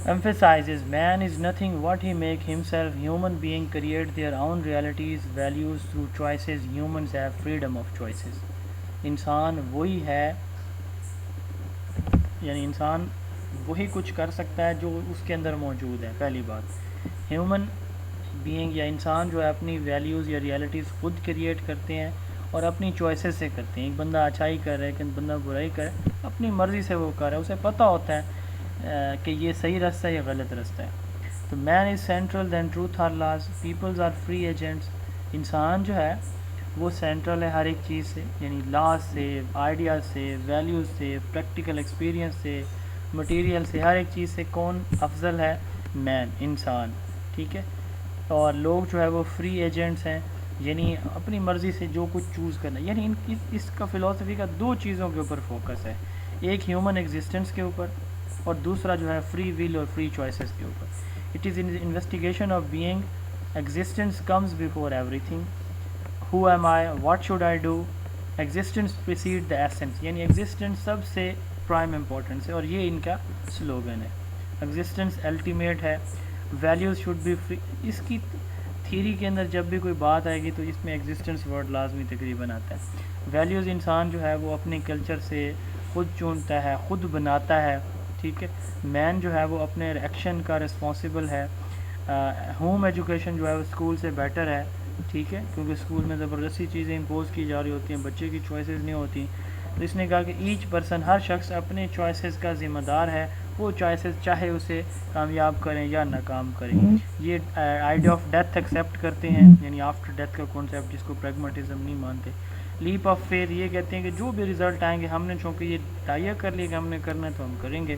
emphasizes man is nothing what he make himself. Human being create their own realities, values through choices. Humans have freedom of choices. انسان وہی ہے، یعنی انسان وہی کچھ کر سکتا ہے جو اس کے اندر موجود ہے. پہلی بات، ہیومن بینگ یا انسان جو ہے اپنی ویلیوز یا ریالٹیز خود کریٹ کرتے ہیں اور اپنی چوائسیز سے کرتے ہیں. ایک بندہ اچھائی کر رہا ہے، ایک بندہ برائی کر رہا ہے، اپنی مرضی سے وہ کر رہا ہے، اسے پتہ ہوتا ہے کہ یہ صحیح راستہ ہے یا غلط راستہ ہے. تو man is central then truth are laws, peoples are free agents. انسان جو ہے وہ سینٹرل ہے ہر ایک چیز سے، یعنی لاز سے، آئیڈیاز سے، ویلیوز سے، پریکٹیکل ایکسپیرینس سے، مٹیریل سے، ہر ایک چیز سے کون افضل ہے؟ مین، انسان، ٹھیک ہے. اور لوگ جو ہے وہ فری ایجنٹس ہیں، یعنی اپنی مرضی سے جو کچھ چوز کرنا. یعنی اس کا فلسفی کا دو چیزوں کے اوپر فوکس ہے، ایک ہیومن ایگزسٹنس کے اوپر اور دوسرا جو ہے فری ول اور فری چوائسیز کے اوپر. It is investigation of being. Existence comes before everything. Who am I, what should I do. Existence preceded the essence, یعنی ایگزسٹنس سب سے پرائم امپورٹنس ہے، اور یہ ان کا سلوگن ہے. ایگزسٹنس الٹیمیٹ ہے. Values should be free. اس کی تھیری کے اندر جب بھی کوئی بات آئے گی تو اس میں ایگزسٹنس ورڈ لازمی تقریباً آتا ہے. ویلیوز انسان جو ہے وہ اپنے کلچر سے خود چنتا ہے، خود بناتا ہے، ٹھیک ہے. مین جو ہے وہ اپنے ایکشن کا رسپانسیبل ہے. ہوم ایجوکیشن جو ہے وہ اسکول سے بیٹر ہے، ٹھیک ہے، کیونکہ اسکول میں زبردستی چیزیں امپوز کی جا رہی ہوتی ہیں، بچے کی چوائسیز نہیں ہوتی. تو اس نے کہا کہ ایچ پرسن، ہر شخص اپنے چوائسیز کا ذمہ دار ہے. وہ چوائسیز چاہے اسے کامیاب کریں یا ناکام کریں. یہ آئیڈیا آف ڈیتھ ایکسیپٹ کرتے ہیں، یعنی آفٹر ڈیتھ کا کانسیپٹ جس کو پریگمیٹزم نہیں مانتے. لیپ آف فیتھ یہ کہتے ہیں کہ جو بھی رزلٹ آئیں گے ہم نے چونکہ یہ طے کر لیا کہ ہم نے کرنا ہے تو ہم کریں گے.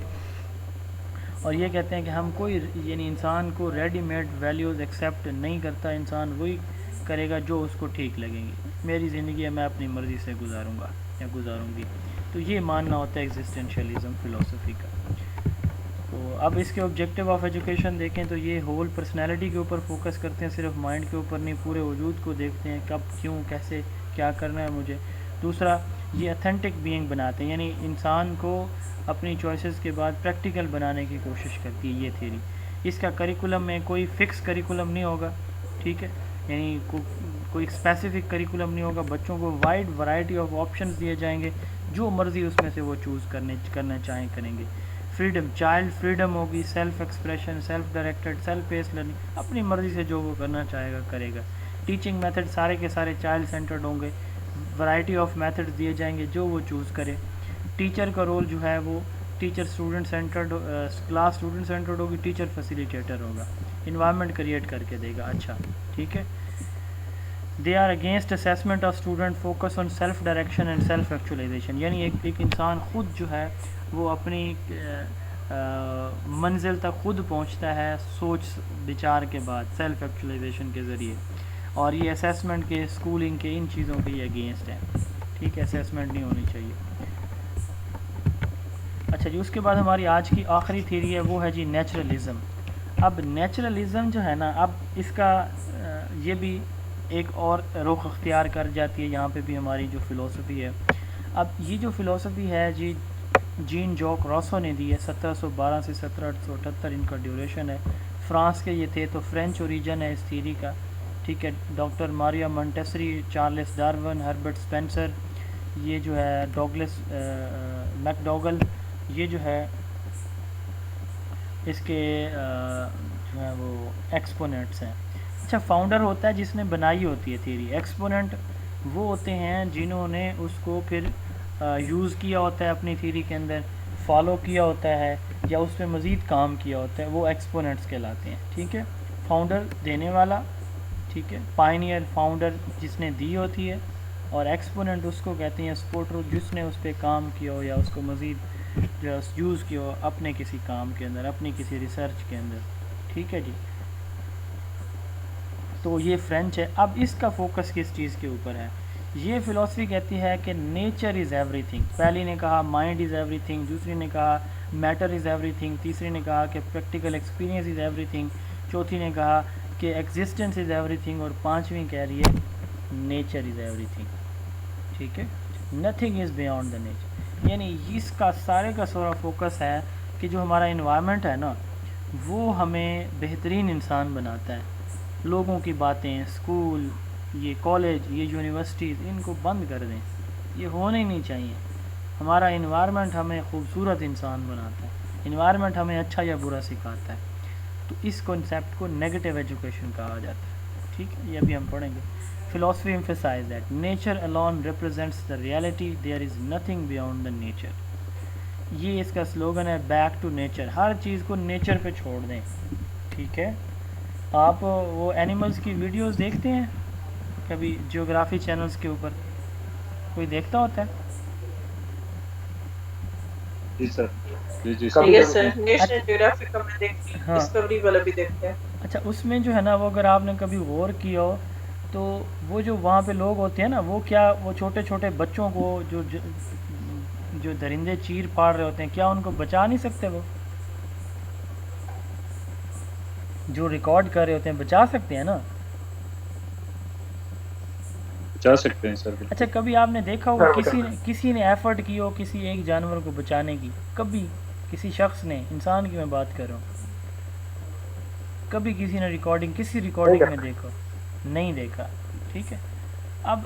اور یہ کہتے ہیں کہ ہم کوئی یعنی انسان کو ریڈی میڈ ویلیوز ایکسیپٹ نہیں کرتا، انسان وہی کرے گا جو اس کو ٹھیک لگیں گی. میری زندگی ہے، میں اپنی مرضی سے گزاروں گا یا گزاروں گی. تو یہ ماننا ہوتا ہے ایگزسٹینشیلزم فلسفی کا. تو اب اس کے آبجیکٹیو آف ایجوکیشن دیکھیں تو یہ ہول پرسنالٹی کے اوپر فوکس کرتے ہیں، صرف مائنڈ کے اوپر نہیں، پورے وجود کو دیکھتے ہیں، کب کیوں کیسے کیا کرنا ہے مجھے. دوسرا یہ اتھینٹک بینگ بناتے ہیں، یعنی انسان کو اپنی چوائسیز کے بعد پریکٹیکل بنانے کی کوشش کرتی ہے یہ تھیوری. اس کا کریکولم میں کوئی فکس کریکولم نہیں ہوگا، ٹھیک ہے، یعنی کوئی اسپیسیفک کریکولم نہیں ہوگا. بچوں کو وائڈ ورائٹی آف آپشنز دیے جائیں گے، جو مرضی اس میں سے وہ چوز کرنا چاہیں کریں گے. فریڈم، چائلڈ فریڈم ہوگی، self expression, self directed, self base learning, اپنی مرضی سے جو وہ کرنا چاہے گا کرے گا. ٹیچنگ میتھڈ سارے کے سارے چائلڈ سینٹرڈ ہوں گے، ورائٹی آف میتھڈ دیے جائیں گے جو وہ چوز کرے. ٹیچر کا رول جو ہے وہ teacher student centred, class student centred ہوگی، ٹیچر فیسیلیٹیٹر ہوگا، انوائرمنٹ کریٹ کر کے دے گا. اچھا ٹھیک ہے. They are against assessment of student, focus on self direction and self actualisation, یعنی ایک انسان خود جو ہے وہ اپنی منزل تک خود پہنچتا ہے سوچ بچار کے بعد، سیلف ایکچولائزیشن کے ذریعے. اور یہ اسیسمنٹ کے، اسکولنگ کے، ان چیزوں کے یہ اگینسٹ ہے، ٹھیک ہے، اسیسمنٹ نہیں ہونی چاہیے. اچھا جی، اس کے بعد ہماری آج کی آخری تھیوری ہے وہ ہے جی نیچرلزم. اب نیچرلزم جو ہے نا، اب اس کا یہ بھی ایک اور رخ اختیار کر جاتی ہے. یہاں پہ بھی ہماری جو فلسفی ہے، اب یہ جو فلسفی ہے جی جین جاک روسو نے دی ہے، 1712 سے 1778 ان کا ڈیوریشن ہے. فرانس کے یہ تھے، تو فرینچ اوریجن ہے اس تھیوری کا، ٹھیک ہے. Doctor Maria Montessori, Charles Darwin, Herbert Spencer, یہ جو ہے ڈوگلس میک ڈوگل، یہ جو ہے اس کے جو ہے وہ ایکسپوننٹس ہیں. اچھا، فاؤنڈر ہوتا ہے جس نے بنائی ہوتی ہے تھیوری. ایکسپوننٹ وہ ہوتے ہیں جنہوں نے اس کو پھر یوز کیا ہوتا ہے اپنی تھیوری کے اندر، فالو کیا ہوتا ہے یا اس پہ مزید کام کیا ہوتا ہے، وہ ایکسپوننٹس کہلاتے ہیں. ٹھیک ہے. فاؤنڈر دینے والا، ٹھیک ہے، پائنیئر فاؤنڈر جس نے دی ہوتی ہے، اور ایکسپوننٹ اس کو کہتے ہیں سپورٹر جس نے اس پہ کام کیا ہو یا اس کو مزید جو ہے یوز کیا ہو اپنے کسی کام کے اندر، اپنی کسی ریسرچ کے اندر. ٹھیک ہے جی. تو یہ فرینچ ہے. اب اس کا فوکس کس چیز کے اوپر ہے؟ یہ فلسفی کہتی ہے کہ نیچر از ایوری تھنگ. پہلی نے کہا مائنڈ از ایوری تھنگ، دوسری نے کہا میٹر از ایوری تھنگ، تیسری نے کہا کہ practical experience is every thing, چوتھی نے کہا کہ ایگزسٹنس از ایوری تھنگ، اور پانچویں کہہ رہی ہے نیچر از ایوری تھنگ. ٹھیک ہے. Nothing is beyond the nature. یعنی اس کا سارے کا سارا فوکس ہے کہ جو ہمارا انوائرمنٹ ہے نا، وہ ہمیں بہترین انسان بناتا ہے. لوگوں کی باتیں، اسکول، یہ کالج، یہ یونیورسٹیز، ان کو بند کر دیں، یہ ہونے نہیں چاہیے. ہمارا انوائرمنٹ ہمیں خوبصورت انسان بناتا ہے، انوائرمنٹ ہمیں اچھا یا برا سکھاتا ہے. تو اس کنسیپٹ کو نیگیٹو ایجوکیشن کہا جاتا ہے. ٹھیک ہے، یہ ابھی ہم پڑھیں گے. Philosophy emphasizes that nature alone represents the reality, there is nothing beyond the nature. یہ اس کا سلوگن ہے، بیک ٹو نیچر. ہر چیز کو نیچر پہ چھوڑ دیں. ٹھیک ہے. آپ وہ اینیملز کی ویڈیوز دیکھتے ہیں کبھی جیوگرافی چینلز کے اوپر؟ کوئی دیکھتا ہوتا ہے؟ جی سر. جی سر، نیشنل جیوگرافی کا میں دیکھتی ہوں، ڈسکوری والا بھی دیکھتے ہیں. اچھا، اس میں جو ہے نا، وہ اگر آپ نے کبھی غور کیا ہو تو وہ جو وہاں پہ لوگ ہوتے ہیں نا، وہ کیا وہ چھوٹے چھوٹے بچوں کو جو درندے چیر پاڑ رہے ہوتے ہیں، کیا ان کو بچا نہیں سکتے؟ وہ جو ریکارڈ کر رہے ہوتے ہیں بچا سکتے ہیں نا؟ بچا سکتے ہیں سر. اچھا، کبھی آپ نے دیکھا ہوگا کسی نے ایفرٹ کی ہو کسی ایک جانور کو بچانے کی؟ کبھی کسی شخص نے، انسان کی میں بات کر رہا ہوں، کبھی کسی نے ریکارڈنگ میں دیکھو؟ نہیں دیکھا. ٹھیک ہے. اب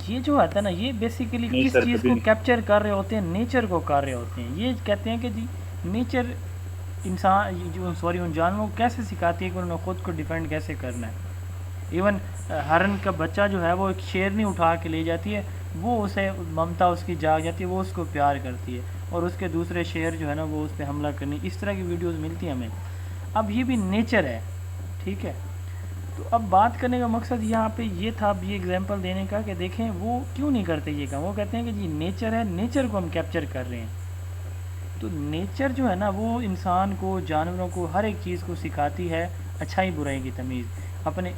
یہ جو آتا ہے نا یہ بیسیکلی کس چیز کو کیپچر کر رہے ہوتے ہیں؟ نیچر کو کر رہے ہوتے ہیں. یہ کہتے ہیں کہ جی نیچر انسان ان جانوروں کو کیسے سکھاتی ہے کہ انہوں نے خود کو ڈیفینڈ کیسے کرنا ہے. ایون ہرن کا بچہ جو ہے وہ ایک شیرنی اٹھا کے لے جاتی ہے, وہ اسے ممتا اس کی جاگ جاتی ہے, وہ اس کو پیار کرتی ہے, اور اس کے دوسرے شیر جو ہے نا وہ اس پہ حملہ کرنی. اس طرح کی ویڈیوز ملتی ہیں ہمیں. اب یہ بھی نیچر ہے. ٹھیک ہے. تو اب بات کرنے کا مقصد یہاں پہ یہ تھا, اب یہ اگزامپل دینے کا کہ دیکھیں وہ کیوں نہیں کرتے یہ کام. وہ کہتے ہیں کہ جی نیچر ہے, نیچر کو ہم کیپچر کر رہے ہیں. تو نیچر جو ہے نا وہ انسان کو, جانوروں کو, ہر ایک چیز کو سکھاتی ہے اچھائی برائی کی تمیز. اپنے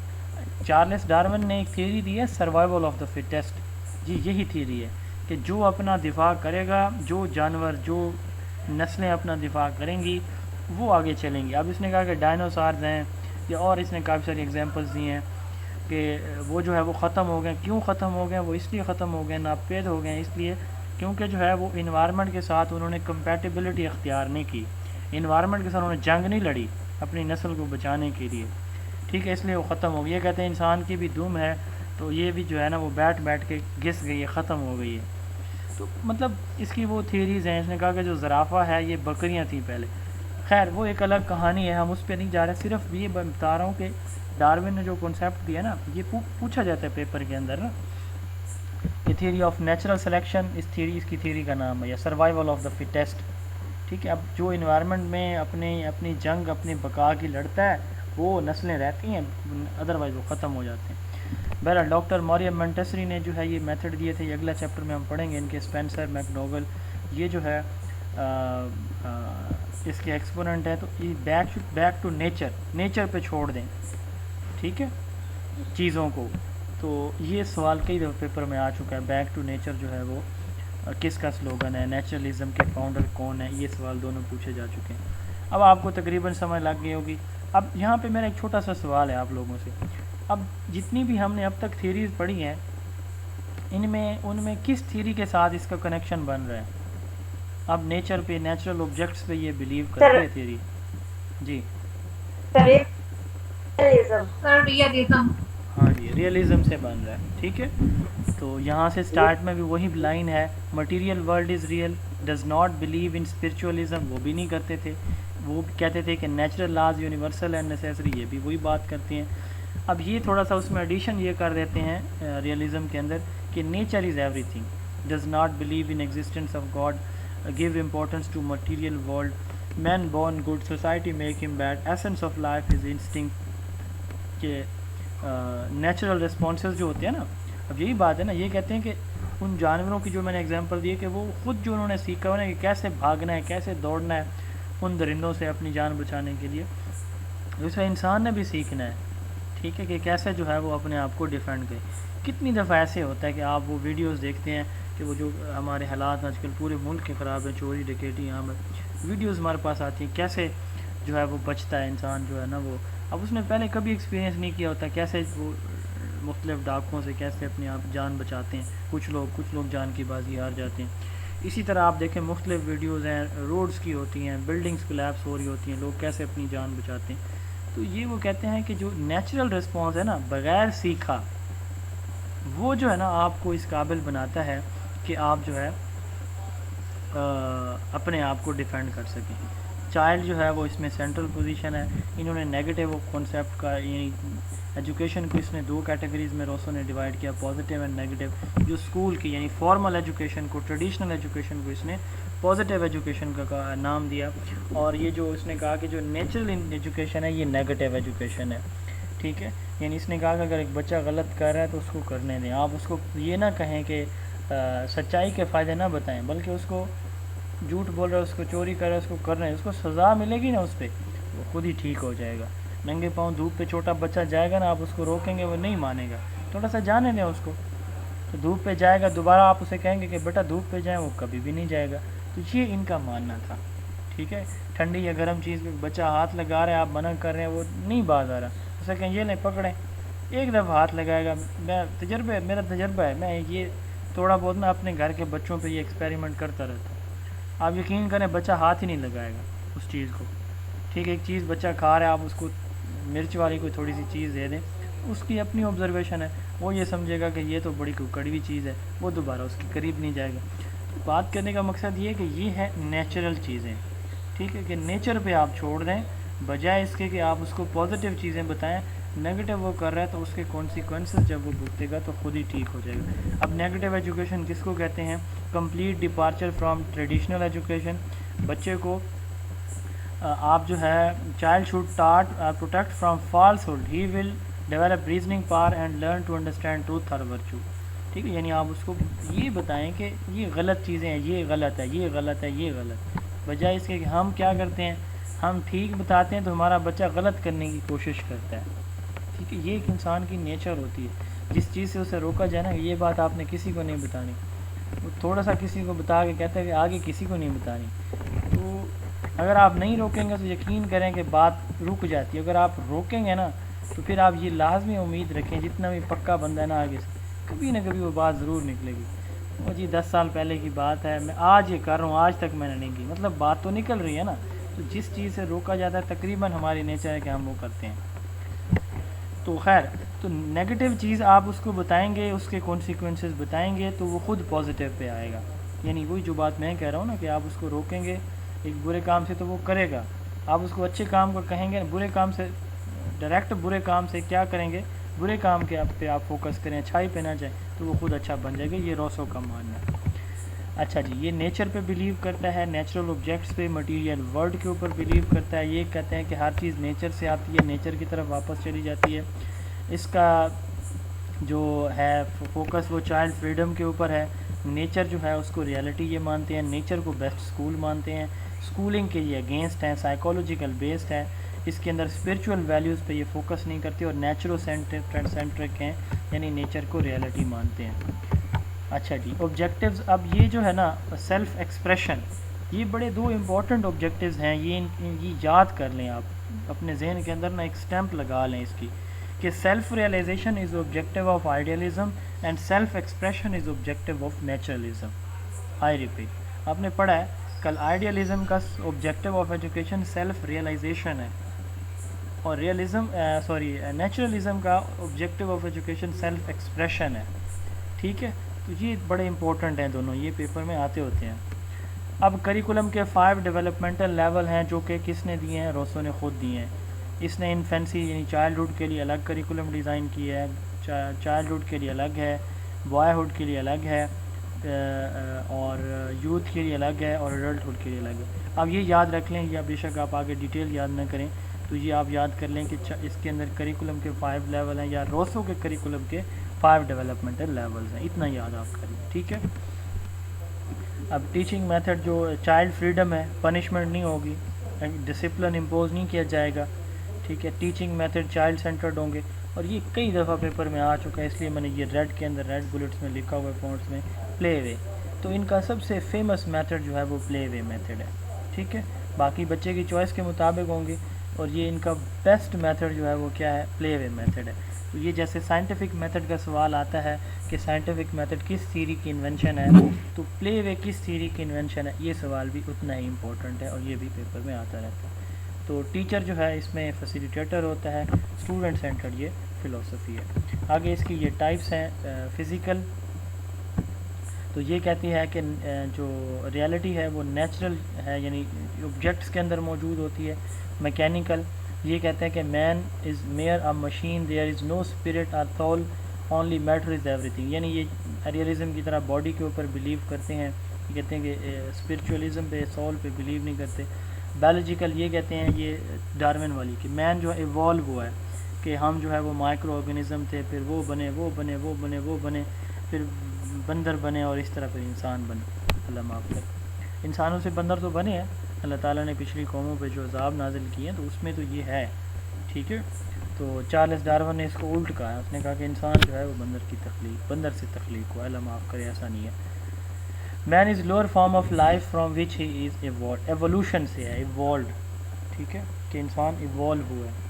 چارلس ڈارون نے ایک تھیوری دی ہے سروائیول آف دا فٹیسٹ. جی یہی تھیوری ہے کہ جو اپنا دفاع کرے گا, جو جانور, جو نسلیں اپنا دفاع کریں گی وہ آگے چلیں گی. اب اس نے کہا کہ ڈائنوسارز ہیں, یا اور اس نے کافی ساری ایگزامپلس دی ہیں کہ وہ جو ہے وہ ختم ہو گئے. کیوں ختم ہو گئے؟ وہ اس لیے ختم ہو گئے, ناپید ہو گئے اس لیے کیونکہ جو ہے وہ انوائرمنٹ کے ساتھ انہوں نے کمپیٹیبلٹی اختیار نہیں کی. انوائرمنٹ کے ساتھ انہوں نے جنگ نہیں لڑی اپنی نسل کو بچانے کے لیے. ٹھیک ہے. اس لیے وہ ختم ہو گئی. یہ کہتے ہیں انسان کی بھی دم ہے تو یہ بھی جو ہے نا وہ بیٹھ بیٹھ کے گھس گئی ہے, ختم ہو گئی ہے. تو مطلب اس کی وہ تھیریز ہیں. اس نے کہا کہ جو زرافہ ہے یہ بکریاں تھیں پہلے. خیر وہ ایک الگ کہانی ہے, ہم اس پہ نہیں جا رہے. صرف یہ بتا رہا ہوں کہ ڈارون نے جو کنسیپٹ دیا نا, یہ پوچھا جاتا ہے پیپر کے اندر نا, کہ تھیوری آف نیچرل سلیکشن, اس کی تھیوری کا نام ہے, یا سروائیول آف دا فٹیسٹ. ٹھیک ہے. اب جو انوائرمنٹ میں اپنی جنگ, اپنی بقا کی لڑتا ہے وہ نسلیں رہتی ہیں, ادروائز وہ ختم ہو جاتے ہیں. بہرحال ڈاکٹر موریم منٹسری نے جو ہے یہ میتھڈ دیے تھے. یہ اگلا چیپٹر میں ہم پڑھیں گے ان کے. اسپینسر میکنوگل یہ جو ہے اس کے ایکسپوننٹ ہے. تو یہ بیک ٹو نیچر پہ چھوڑ دیں. ٹھیک ہے, چیزوں کو. تو یہ سوال کئی دفعہ پیپر میں آ چکا ہے. بیک ٹو نیچر جو ہے وہ کس کا سلوگن ہے, نیچرلزم کے فاؤنڈر کون ہے, یہ سوال دونوں پوچھے جا چکے ہیں. اب آپ کو تقریباً سمجھ لگ گئی ہوگی. اب یہاں پہ میرا ایک چھوٹا سا سوال ہے آپ لوگوں سے. اب جتنی بھی ہم نے اب تک تھیریز پڑھی ہیں ان میں کس تھیری کے ساتھ اس کا کنیکشن بن رہا ہے؟ اب نیچر پہ, نیچرل آبجیکٹس پہ یہ بلیو کرتے ہیں تھیری. جی ہاں جی, ریئلزم سے بن رہا ہے. ٹھیک ہے. تو یہاں سے سٹارٹ میں بھی وہی لائن ہے, material world is real, does not believe in spiritualism. وہ بھی نہیں کرتے تھے. وہ کہتے تھے کہ natural laws universal and necessary. یہ بھی وہی بات کرتے ہیں. اب یہ تھوڑا سا اس میں ایڈیشن یہ کر دیتے ہیں ریئلزم کے اندر کہ nature is everything, does not believe in existence of God, give importance to material world, man born good, society make them bad, essence of life is instinct. کہ نیچرل رسپانسز جو ہوتے ہیں نا, اب یہی بات ہے نا, یہ کہتے ہیں کہ ان جانوروں کی جو میں نے اگزامپل دی ہے کہ وہ خود جو انہوں نے سیکھا انہیں کہ کیسے بھاگنا ہے, کیسے دوڑنا ہے ان درندوں سے اپنی جان بچانے کے لیے, دوسرا انسان نے بھی سیکھنا ہے. ٹھیک ہے, کہ کیسے جو ہے وہ اپنے آپ کو ڈیفینڈ کرے. کتنی دفعہ ایسے ہوتا ہے کہ آپ وہ ویڈیوز دیکھتے ہیں کہ وہ جو ہمارے حالات آج کل پورے ملک کے خراب ہیں, چوری ڈکیٹی, یہاں پر ویڈیوز ہمارے پاس آتی ہیں کیسے جو ہے وہ بچتا ہے انسان جو ہے نا وہ. اب اس نے پہلے کبھی ایکسپیرینس نہیں کیا ہوتا کیسے وہ مختلف ڈاکوؤں سے کیسے اپنے آپ جان بچاتے ہیں. کچھ لوگ جان کی بازی ہار جاتے ہیں. اسی طرح آپ دیکھیں مختلف ویڈیوز ہیں, روڈز کی ہوتی ہیں, بلڈنگز کولیپس ہو رہی ہوتی ہیں, لوگ کیسے اپنی جان بچاتے ہیں. تو یہ وہ کہتے ہیں کہ جو نیچرل رسپانس ہے نا بغیر سیکھا, وہ جو ہے نا آپ کو اس قابل بناتا ہے کہ آپ جو ہے اپنے آپ کو ڈیفینڈ کر سکیں. چائلڈ جو ہے وہ اس میں سینٹرل پوزیشن ہے. انہوں نے نیگیٹو کانسیپٹ کا, یعنی ایجوکیشن کو اس نے دو کیٹیگریز میں روسو نے ڈیوائڈ کیا, پازیٹیو اینڈ نیگیٹو. جو اسکول کی یعنی فارمل ایجوکیشن کو, ٹریڈیشنل ایجوکیشن کو اس نے پازیٹیو ایجوکیشن کا نام دیا. اور یہ جو اس نے کہا کہ جو نیچرل ایجوکیشن ہے یہ نیگیٹو ایجوکیشن ہے. ٹھیک ہے, یعنی اس نے کہا کہ اگر ایک بچہ غلط کر رہا ہے تو اس کو کرنے دیں. آپ اس کو یہ نہ کہیں کہ سچائی کے فائدے نہ بتائیں, بلکہ اس کو جھوٹ بول رہا ہے, اس کو چوری کر رہا ہے, اس کو کر رہے ہیں, اس کو سزا ملے گی نا اس پہ, وہ خود ہی ٹھیک ہو جائے گا. ننگے پاؤں دھوپ پہ چھوٹا بچہ جائے گا نا, آپ اس کو روکیں گے وہ نہیں مانے گا. تھوڑا سا جانے دیں اس کو, تو دھوپ پہ جائے گا. دوبارہ آپ اسے کہیں گے کہ بیٹا دھوپ پہ جائیں, وہ کبھی بھی نہیں جائے گا. تو یہ ان کا ماننا تھا. ٹھیک ہے, ٹھنڈی یا گرم چیز پہ بچہ ہاتھ لگا رہا ہے, آپ منع کر رہے ہیں, وہ نہیں باز آ رہا, اسے کہیں یہ نہیں پکڑیں, ایک دفعہ ہاتھ لگائے گا. میرا تجربہ ہے, میں یہ تھوڑا بہت نا اپنے گھر کے بچوں پہ یہ ایکسپیریمنٹ کرتا رہتا ہوں. آپ یقین کریں بچہ ہاتھ ہی نہیں لگائے گا اس چیز کو. ٹھیک ہے, ایک چیز بچہ کھا رہا ہے, آپ اس کو مرچ والی کوئی تھوڑی سی چیز دے دیں, اس کی اپنی آبزرویشن ہے، وہ یہ سمجھے گا کہ یہ تو بڑی کوئی کڑوی چیز ہے، وہ دوبارہ اس کے قریب نہیں جائے گا۔ بات کرنے کا مقصد یہ ہے کہ یہ ہے نیچرل چیزیں، ٹھیک ہے، کہ نیچر پہ آپ چھوڑ دیں، بجائے اس کے کہ آپ اس کو پازیٹیو چیزیں بتائیں۔ نیگیٹو وہ کر رہا ہے تو اس کے کانسیکوینسز جب وہ بھگتے گا تو خود ہی ٹھیک ہو جائے گا۔ اب نیگیٹو ایجوکیشن کس کو کہتے ہیں؟ Complete departure from traditional education. بچے کو آپ جو ہے child should taught protect from falsehood, he will develop reasoning power and learn to understand truth اور ورچو، ٹھیک ہے، یعنی آپ اس کو یہ بتائیں کہ یہ غلط چیزیں ہیں، یہ غلط ہے، یہ غلط ہے، یہ غلط، بجائے اس کے کہ ہم کیا کرتے ہیں، ہم ٹھیک بتاتے ہیں تو ہمارا بچہ غلط کرنے کی کوشش کرتا ہے، ٹھیک ہے۔ یہ ایک انسان کی نیچر ہوتی ہے، جس چیز سے اسے روکا جائے نا، یہ بات آپ نے کسی کو نہیں بتانی، وہ تھوڑا سا کسی کو بتا کے کہتا ہے کہ آگے کسی کو نہیں بتانی، تو اگر آپ نہیں روکیں گے تو یقین کریں کہ بات رک جاتی ہے، اگر آپ روکیں گے نا تو پھر آپ یہ لازمی امید رکھیں، جتنا بھی پکا بندہ ہے نا آگے سے کبھی نہ کبھی وہ بات ضرور نکلے گی۔ وہ جی 10 سال پہلے کی بات ہے، میں آج یہ کر رہا ہوں، آج تک میں نے نہیں کی، مطلب بات تو نکل رہی ہے نا۔ تو جس چیز سے روکا جاتا ہے تقریباً ہماری نیچر ہے کہ ہم وہ کرتے ہیں۔ تو خیر، تو نیگیٹو چیز آپ اس کو بتائیں گے، اس کے کانسیکوینسز بتائیں گے تو وہ خود پازیٹیو پہ آئے گا، یعنی وہی جو بات میں کہہ رہا ہوں نا کہ آپ اس کو روکیں گے ایک برے کام سے تو وہ کرے گا، آپ اس کو اچھے کام کو کہیں گے، برے کام سے ڈائریکٹ برے کام سے کیا کریں گے، برے کام کے پہ آپ فوکس کریں، اچھائی پہ نہ جائیں تو وہ خود اچھا بن جائے گا۔ یہ روسو کا ماننا ہے۔ اچھا جی، یہ نیچر پہ بلیو کرتا ہے، نیچرل آبجیکٹس پہ، مٹیریل ورلڈ کے اوپر بلیو کرتا ہے، یہ کہتے ہیں کہ ہر چیز نیچر سے آتی ہے، نیچر کی طرف واپس چلی جاتی ہے۔ اس کا جو ہے فوکس وہ چائلڈ فریڈم کے اوپر ہے، نیچر جو ہے اس کو ریئلٹی یہ مانتے ہیں، نیچر کو بیسٹ اسکول مانتے ہیں، اسکولنگ کے یہ اگینسٹ ہیں، سائیکولوجیکل بیسڈ ہے، اس کے اندر اسپرچول ویلیوز پہ یہ فوکس نہیں کرتے اور نیچرو سینٹرک ہیں، یعنی نیچر کو ریئلٹی مانتے ہیں۔ اچھا جی، آبجیکٹیوز، اب یہ جو ہے نا سیلف ایکسپریشن، یہ بڑے دو امپورٹنٹ آبجیکٹیوز ہیں، یہ یاد کر لیں، آپ اپنے ذہن کے اندر نا ایک سٹیمپ لگا لیں اس کی، کہ self realisation is objective of idealism and self expression is objective of naturalism. I repeat, آپ نے پڑھا ہے کل، آئیڈیالزم کا objective of education self realisation ہے، اور نیچرلزم کا objective of education self expression ہے، ٹھیک ہے۔ تو یہ بڑے امپورٹنٹ ہیں دونوں، یہ پیپر میں آتے ہوتے ہیں۔ اب کریکولم کے 5 ڈیولپمنٹل لیول ہیں جو کہ کس نے دیے ہیں؟ روسو نے خود دیے ہیں۔ اس نے انفینسی یعنی چائلڈہڈ کے لیے الگ کریکولم ڈیزائن کیا ہے، چائلڈہڈ کے لیے الگ ہے، بوائے ہوڈ کے لیے الگ ہے، اور یوتھ کے لیے الگ ہے، اور ایڈلٹہڈ کے لیے الگ ہے۔ اب یہ یاد رکھ لیں، یا بے شک آپ آگے ڈیٹیل یاد نہ کریں تو یہ آپ یاد کر لیں کہ اس کے اندر کریکولم کے 5 لیول ہیں، یا روسو کے کریکولم کے 5 ڈیولپمنٹل لیولز ہیں، اتنا یاد آپ کر لیں، ٹھیک ہے۔ اب ٹیچنگ میتھڈ جو چائلڈ فریڈم ہے، پنشمنٹ نہیں ہوگی، ڈسپلن امپوز نہیں کیا جائے گا، ٹھیک ہے۔ ٹیچنگ میتھڈ چائلڈ سینٹرڈ ہوں گے، اور یہ کئی دفعہ پیپر میں آ چکا ہے، اس لیے میں نے یہ ریڈ کے اندر ریڈ بلٹس میں لکھا ہوا ہے، فونٹس میں، پلے وے۔ تو ان کا سب سے فیمس میتھڈ جو ہے وہ پلے وے میتھڈ ہے، ٹھیک ہے۔ باقی بچے کی چوائس کے مطابق ہوں گے، اور یہ ان کا بیسٹ میتھڈ جو ہے وہ کیا ہے؟ پلے وے میتھڈ ہے۔ تو یہ جیسے سائنٹیفک میتھڈ کا سوال آتا ہے کہ سائنٹیفک میتھڈ کس تھیوری کی انوینشن ہے، تو پلے وے کس تھیوری کی انوینشن ہے، یہ سوال بھی اتنا ہی امپورٹنٹ ہے، اور یہ بھی پیپر میں آتا رہتا ہے۔ تو ٹیچر جو ہے اس میں فیسیلیٹیٹر ہوتا ہے، اسٹوڈنٹ سینٹرڈ یہ فلسفی ہے۔ آگے اس کی یہ ٹائپس ہیں۔ فزیکل، تو یہ کہتی ہے کہ جو ریالٹی ہے وہ نیچرل ہے، یعنی آبجیکٹس کے اندر موجود ہوتی ہے۔ میکینیکل، یہ کہتے ہیں کہ man is mere a machine, there is no spirit or soul, only matter is everything, یعنی یہ ریئلزم کی طرح باڈی کے اوپر بلیو کرتے ہیں، یہ کہتے ہیں کہ اسپرچولیزم پہ، سول پہ بلیو نہیں کرتے۔ بایولوجیکل، یہ کہتے ہیں یہ ڈارون والی کہ مین جو ہے ایوالو ہوا ہے، کہ ہم جو ہے وہ مائکرو آرگنزم تھے، پھر وہ بنے، پھر بندر بنے، اور اس طرح پھر انسان بنے، اللہ معاف کرے۔ انسانوں سے بندر تو بنے ہیں، اللہ تعالیٰ نے پچھلی قوموں پہ جو عذاب نازل کیے ہیں تو اس میں تو یہ ہے، ٹھیک ہے۔ تو چارلس ڈارون نے اس کو الٹ کہا ہے، اس نے کہا کہ انسان جو ہے وہ بندر سے تخلیق ہوا، اللہ معاف کرے، ایسا نہیں ہے۔ Man is lower form of life from which he is evolved, evolution سے ہے، ایوالوڈ، ٹھیک ہے، کہ انسان ایوالو ہوا ہے۔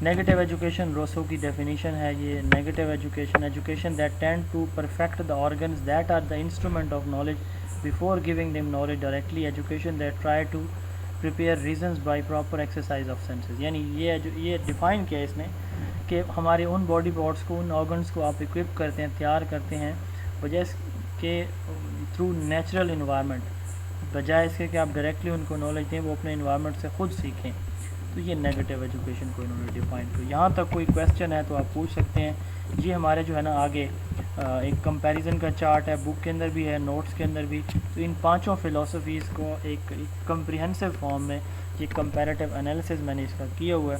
نیگیٹو ایجوکیشن، روسو کی ڈیفینیشن ہے یہ، negative education that tend to perfect the organs that are the instrument of knowledge before giving them knowledge directly, education that try to prepare reasons by proper exercise of senses. یعنی یہ define کیا ہے اس نے کہ ہمارے in body parts کو, ان organs کو آپ اکوپ کرتے ہیں, تیار کرتے ہیں بجائے اس کے تھرو نیچرل انوائرمنٹ, بجائے اس کے کہ آپ ڈائریکٹلی ان کو نالج دیں, وہ اپنے انوائرمنٹ سے خود سیکھیں. تو یہ نیگیٹو ایجوکیشن کو انہوں نے ڈیفائن کیا. یہاں تک کوئی کویسچن ہے تو آپ پوچھ سکتے ہیں. یہ ہمارے جو ہے نا آگے ایک کمپیریزن کا چارٹ ہے, بک کے اندر بھی ہے, نوٹس کے اندر بھی. تو ان پانچوں فلاسفیز کو ایک کمپریہنسو فارم میں یہ کمپیریٹیو انالیسز میں نے اس کا کیا ہوا ہے.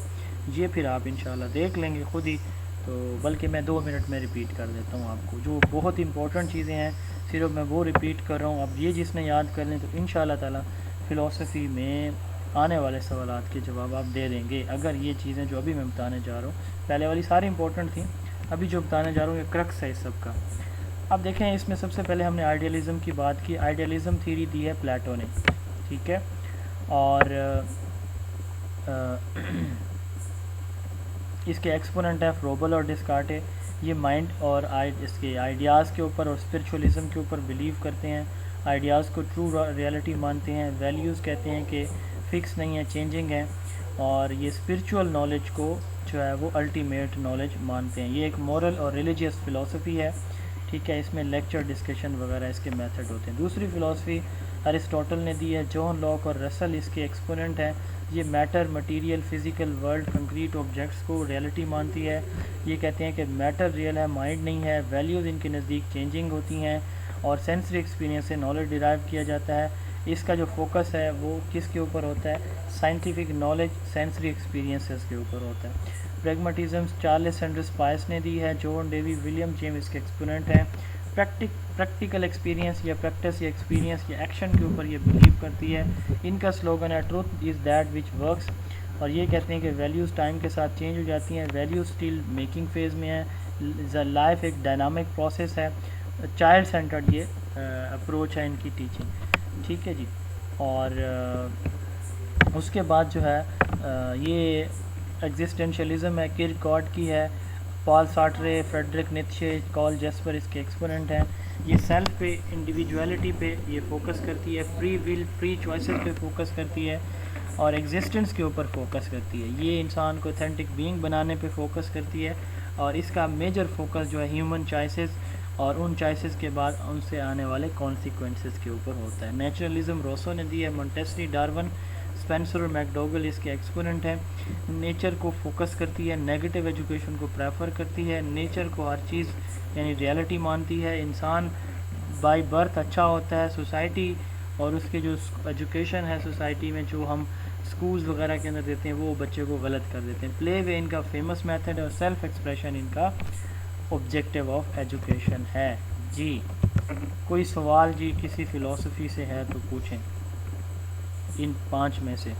یہ پھر آپ انشاءاللہ دیکھ لیں گے خود ہی. تو بلکہ میں 2 منٹ میں ریپیٹ کر دیتا ہوں آپ کو, جو بہت امپورٹنٹ چیزیں ہیں صرف میں وہ ریپیٹ کر رہا ہوں. اب یہ جس نے یاد کر لیں تو انشاءاللہ تعالی فلاسفی میں آنے والے سوالات کے جواب آپ دے دیں گے, اگر یہ چیزیں جو ابھی میں بتانے جا رہا ہوں, پہلے والی ساری امپورٹنٹ تھیں, ابھی جو بتانے جا رہا ہوں یہ کرکس ہے اس سب کا. اب دیکھیں اس میں سب سے پہلے ہم نے آئیڈیالزم کی بات کی. آئیڈیالزم تھیوری دی ہے پلیٹو نے, ٹھیک ہے, اور اس کے ایکسپوننٹ ہے فروبل اور ڈسکارٹے. یہ مائنڈ اور اس کے آئیڈیاز کے اوپر اور اسپرچولیزم کے اوپر بلیو کرتے ہیں, آئیڈیاز کو ٹرو ریئلٹی مانتے ہیں, ویلیوز کہتے ہیں کہ فکس نہیں ہے, چینجنگ ہیں, اور یہ اسپرچول نالج کو جو ہے وہ الٹیمیٹ نالج مانتے ہیں. یہ ایک مورل اور ریلیجیس فلاسفی ہے, ٹھیک ہے. اس میں لیکچر ڈسکشن وغیرہ اس کے میتھڈ ہوتے ہیں. دوسری فلاسفی ارسٹوٹل نے دی ہے, جان لاک اور رسل اس کے ایکسپوننٹ ہیں. یہ matter, material, physical world, concrete objects کو ریئلٹی مانتی ہے. یہ کہتے ہیں کہ میٹر ریئل ہے, مائنڈ نہیں ہے, ویلیوز ان کے نزدیک چینجنگ ہوتی ہیں, اور سینسری ایکسپیرینس سے نالج ڈرائیو کیا جاتا ہے. اس کا جو فوکس ہے وہ کس کے اوپر ہوتا ہے, سائنٹیفک نالج سینسری ایکسپیرینسز کے اوپر ہوتا ہے. پریگمیٹزم چارلس سینڈرس پائس نے دی ہے, جون ڈیوی ولیم جیمس کے ایکسپوننٹ ہیں. پریکٹیکل ایکسپیرینس یا پریکٹس یا ایکسپیرینس یا ایکشن کے اوپر یہ بلیو کرتی ہے. ان کا سلوگن ہے truth is that which works, اور یہ کہتے ہیں کہ ویلیوز ٹائم کے ساتھ چینج ہو جاتی ہیں, ویلیوز اسٹل میکنگ فیز میں ہیں, لائف ایک ڈائنامک پروسیس ہے. چائلڈ سینٹرڈ یہ اپروچ ہے ان کی ٹیچنگ, ٹھیک ہے جی. اور اس کے بعد جو ہے یہ ایگزسٹینشیلزم ہے, کیرکگارڈ کی ہے, پال سارٹرے, فریڈرک نیتشے, کارل جیسپر اس کے ایکسپوننٹ ہیں. یہ سیلف پہ, انڈیویجویلٹی پہ یہ فوکس کرتی ہے, فری ول, فری چوائسز پہ فوکس کرتی ہے, اور ایگزسٹنس کے اوپر فوکس کرتی ہے. یہ انسان کو اوتھینٹک بینگ بنانے پہ فوکس کرتی ہے, اور اس کا میجر فوکس جو ہے ہیومن چوائسز اور ان چوائسز کے بعد ان سے آنے والے کانسیکوینسز کے اوپر ہوتا ہے. نیچرلزم روسو نے دی ہے, مونٹیسری, ڈارون, اسپینسر اور میکڈوگل اس کے ایکسپوننٹ ہیں. نیچر کو فوکس کرتی ہے, نیگیٹو ایجوکیشن کو پریفر کرتی ہے, نیچر کو ہر چیز یعنی ریئلٹی مانتی ہے. انسان بائی برتھ اچھا ہوتا ہے, سوسائٹی اور اس کے جو ایجوکیشن ہے سوسائٹی میں جو ہم اسکولز وغیرہ کے اندر دیتے ہیں وہ بچے کو غلط کر دیتے ہیں. پلے وے ان کا فیمس میتھڈ ہے, اور سیلف ایکسپریشن ان کا آبجیکٹیو آف ایجوکیشن ہے. جی کوئی سوال جی کسی فلاسفی سے ہے تو پوچھیں ان 5 میں سے.